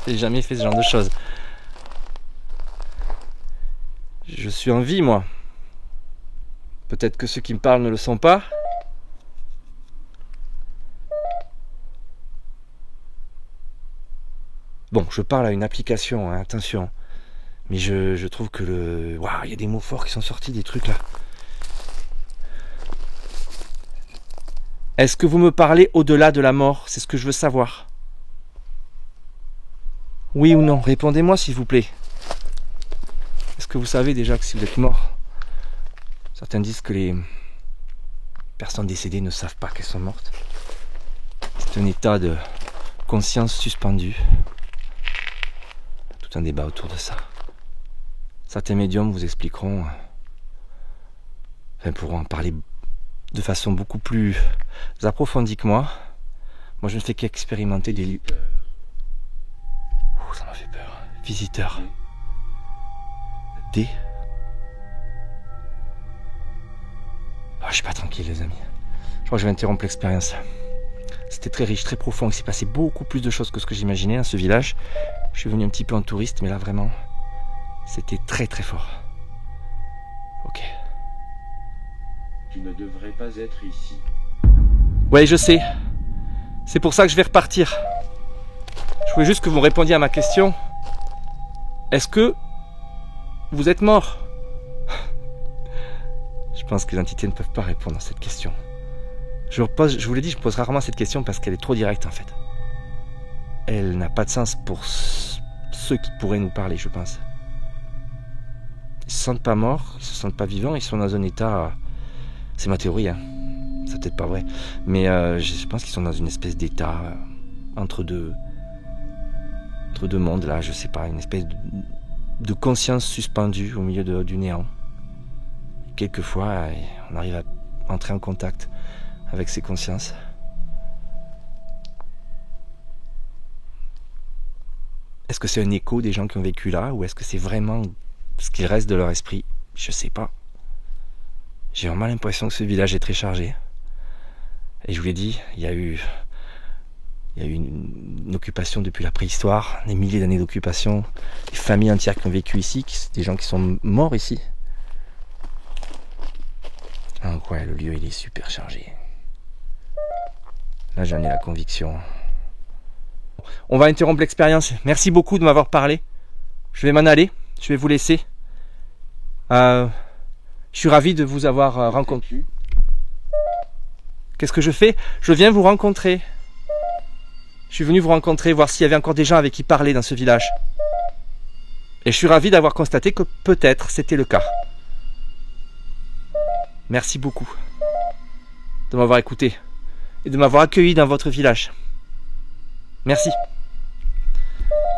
j'ai jamais fait ce genre de choses. Je suis en vie, moi. Peut-être que ceux qui me parlent ne le sont pas. Bon, je parle à une application, hein, attention. Mais je trouve que le... Waouh, il y a des mots forts qui sont sortis, des trucs là. Est-ce que vous me parlez au-delà de la mort? C'est ce que je veux savoir. Oui ou non? Répondez-moi s'il vous plaît. Est-ce que vous savez déjà que si vous êtes mort, certains disent que les personnes décédées ne savent pas qu'elles sont mortes. C'est un état de conscience suspendue. Tout un débat autour de ça. Certains médiums vous expliqueront, pourront en parler de façon beaucoup plus approfondie que moi. Moi, je ne fais qu'expérimenter des lieux. Ça m'a fait peur. Visiteurs. Je suis pas tranquille, les amis. Je crois que je vais interrompre l'expérience. C'était très riche, très profond. Il s'est passé beaucoup plus de choses que ce que j'imaginais dans ce village. Je suis venu un petit peu en touriste, mais là, vraiment, c'était très très fort. Ok. Tu ne devrais pas être ici. Ouais, je sais. C'est pour ça que je vais repartir. Je voulais juste que vous me répondiez à ma question. Est-ce que vous êtes mort? Je pense que les entités ne peuvent pas répondre à cette question. Je vous l'ai dit, je pose rarement cette question parce qu'elle est trop directe en fait. Elle n'a pas de sens pour ceux qui pourraient nous parler, je pense. Ils se sentent pas morts, ils se sentent pas vivants, ils sont dans un état... C'est ma théorie, hein. C'est peut-être pas vrai. Mais je pense qu'ils sont dans une espèce d'état entre deux mondes, là, je sais pas, une espèce de conscience suspendue au milieu du néant. Quelquefois, on arrive à entrer en contact avec ces consciences. Est-ce que c'est un écho des gens qui ont vécu là, ou est-ce que c'est vraiment ce qu'il reste de leur esprit? Je sais pas. J'ai vraiment l'impression que ce village est très chargé. Et je vous l'ai dit, il y a eu une occupation depuis la préhistoire, des milliers d'années d'occupation, des familles entières qui ont vécu ici, des gens qui sont morts ici. Donc ouais, le lieu il est super chargé. Là j'en ai la conviction. On va interrompre l'expérience. Merci beaucoup de m'avoir parlé. Je vais m'en aller, je vais vous laisser. Je suis ravi de vous avoir rencontré. Qu'est-ce que je fais? Je viens vous rencontrer. Je suis venu vous rencontrer, voir s'il y avait encore des gens avec qui parler dans ce village. Et je suis ravi d'avoir constaté que peut-être c'était le cas. Merci beaucoup de m'avoir écouté et de m'avoir accueilli dans votre village. Merci.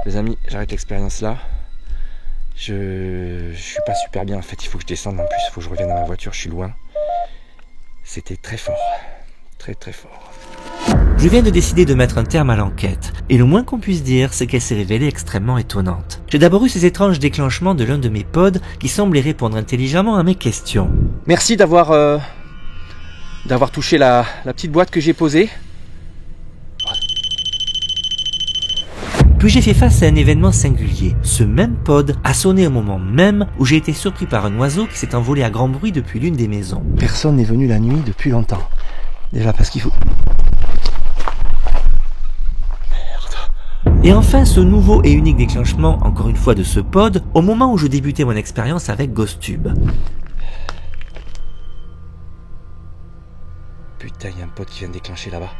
Les amis, j'arrête l'expérience là. Je suis pas super bien en fait, il faut que je descende en plus, il faut que je revienne dans ma voiture, je suis loin. C'était très fort, très très fort. Je viens de décider de mettre un terme à l'enquête, et le moins qu'on puisse dire, c'est qu'elle s'est révélée extrêmement étonnante. J'ai d'abord eu ces étranges déclenchements de l'un de mes pods qui semblait répondre intelligemment à mes questions. Merci d'avoir touché la petite boîte que j'ai posée. Puis j'ai fait face à un événement singulier. Ce même pod a sonné au moment même où j'ai été surpris par un oiseau qui s'est envolé à grand bruit depuis l'une des maisons. Personne n'est venu la nuit depuis longtemps. Déjà parce qu'il faut... Et enfin, ce nouveau et unique déclenchement, encore une fois de ce pod, au moment où je débutais mon expérience avec GhostTube. Putain, il y a un pod qui vient de déclencher là-bas.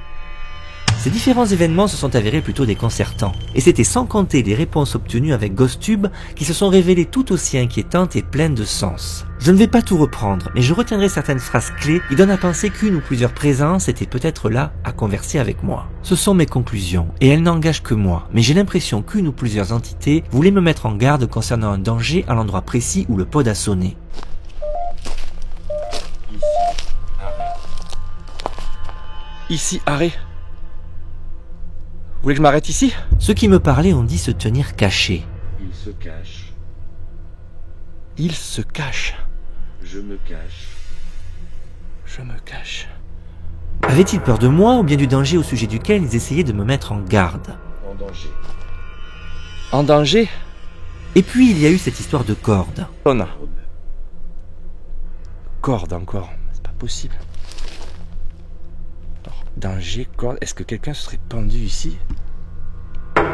Ces différents événements se sont avérés plutôt déconcertants, et c'était sans compter les réponses obtenues avec GhostTube qui se sont révélées tout aussi inquiétantes et pleines de sens. Je ne vais pas tout reprendre, mais je retiendrai certaines phrases clés qui donnent à penser qu'une ou plusieurs présences étaient peut-être là à converser avec moi. Ce sont mes conclusions, et elles n'engagent que moi, mais j'ai l'impression qu'une ou plusieurs entités voulaient me mettre en garde concernant un danger à l'endroit précis où le pod a sonné. Ici, arrêt. Vous voulez que je m'arrête ici? Ceux qui me parlaient ont dit se tenir cachés. Il se cache. Il se cache. Je me cache. Je me cache. Avaient-ils peur de moi ou bien du danger au sujet duquel ils essayaient de me mettre en garde? En danger. En danger? Et puis il y a eu cette histoire de corde. On a. Corde encore. C'est pas possible. Alors, danger, corde. Est-ce que quelqu'un se serait pendu ici?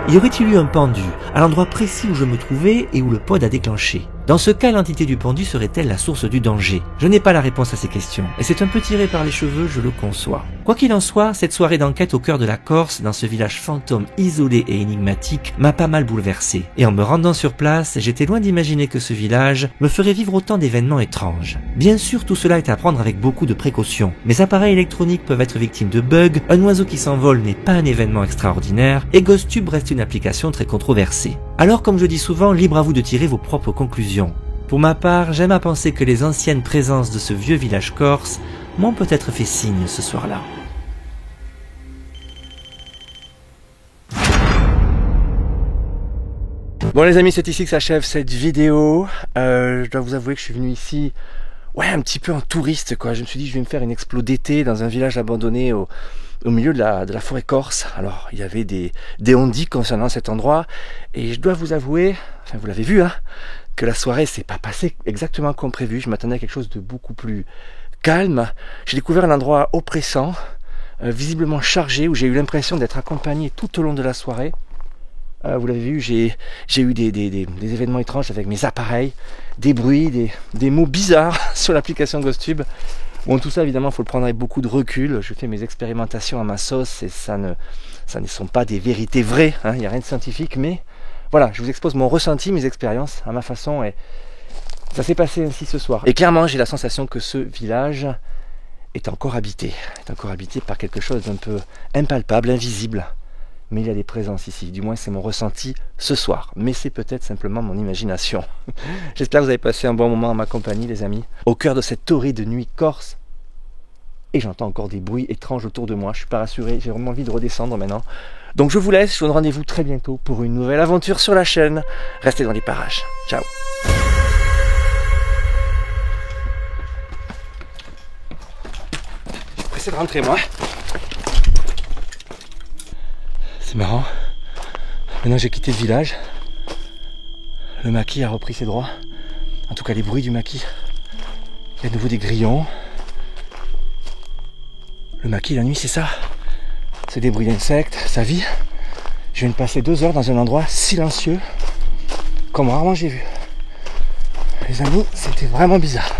Y aurait-il eu un pendu à l'endroit précis où je me trouvais et où le pod a déclenché? Dans ce cas, l'entité du pendu serait-elle la source du danger? Je n'ai pas la réponse à ces questions, et c'est un peu tiré par les cheveux, je le conçois. Quoi qu'il en soit, cette soirée d'enquête au cœur de la Corse, dans ce village fantôme isolé et énigmatique, m'a pas mal bouleversé. Et en me rendant sur place, j'étais loin d'imaginer que ce village me ferait vivre autant d'événements étranges. Bien sûr, tout cela est à prendre avec beaucoup de précautions. Mes appareils électroniques peuvent être victimes de bugs, un oiseau qui s'envole n'est pas un événement extraordinaire, et GhostTube reste une application très controversée. Alors, comme je dis souvent, libre à vous de tirer vos propres conclusions. Pour ma part, j'aime à penser que les anciennes présences de ce vieux village corse m'ont peut-être fait signe ce soir-là. Bon les amis, c'est ici que s'achève cette vidéo. Je dois vous avouer que je suis venu ici un petit peu en touriste quoi. Je me suis dit je vais me faire une explo d'été dans un village abandonné au milieu de la forêt corse. Alors il y avait des on-dit concernant cet endroit et je dois vous avouer, enfin vous l'avez vu hein, que la soirée s'est pas passée exactement comme prévu. Je m'attendais à quelque chose de beaucoup plus calme. J'ai découvert un endroit oppressant, visiblement chargé, où j'ai eu l'impression d'être accompagné tout au long de la soirée. Vous l'avez vu, j'ai eu des événements étranges avec mes appareils, des bruits, des mots bizarres sur l'application GhostTube. Bon, tout ça, évidemment, il faut le prendre avec beaucoup de recul. Je fais mes expérimentations à ma sauce et ça ne sont pas des vérités vraies. Il n'y a rien de scientifique, mais voilà, je vous expose mon ressenti, mes expériences à ma façon et ça s'est passé ainsi ce soir. Et clairement, j'ai la sensation que ce village est encore habité par quelque chose d'un peu impalpable, invisible. Mais il y a des présences ici, du moins c'est mon ressenti ce soir. Mais c'est peut-être simplement mon imagination. J'espère que vous avez passé un bon moment en ma compagnie les amis. Au cœur de cette torride nuit corse. Et j'entends encore des bruits étranges autour de moi. Je suis pas rassuré, j'ai vraiment envie de redescendre maintenant. Donc je vous laisse, je vous donne rendez-vous très bientôt pour une nouvelle aventure sur la chaîne. Restez dans les parages. Ciao. Je suis pressé de rentrer moi. C'est marrant, maintenant j'ai quitté le village, le maquis a repris ses droits, en tout cas les bruits du maquis, il y a de nouveau des grillons, le maquis la nuit c'est ça, c'est des bruits d'insectes, ça vit, je viens de passer 2 heures dans un endroit silencieux, comme rarement j'ai vu, les amis c'était vraiment bizarre.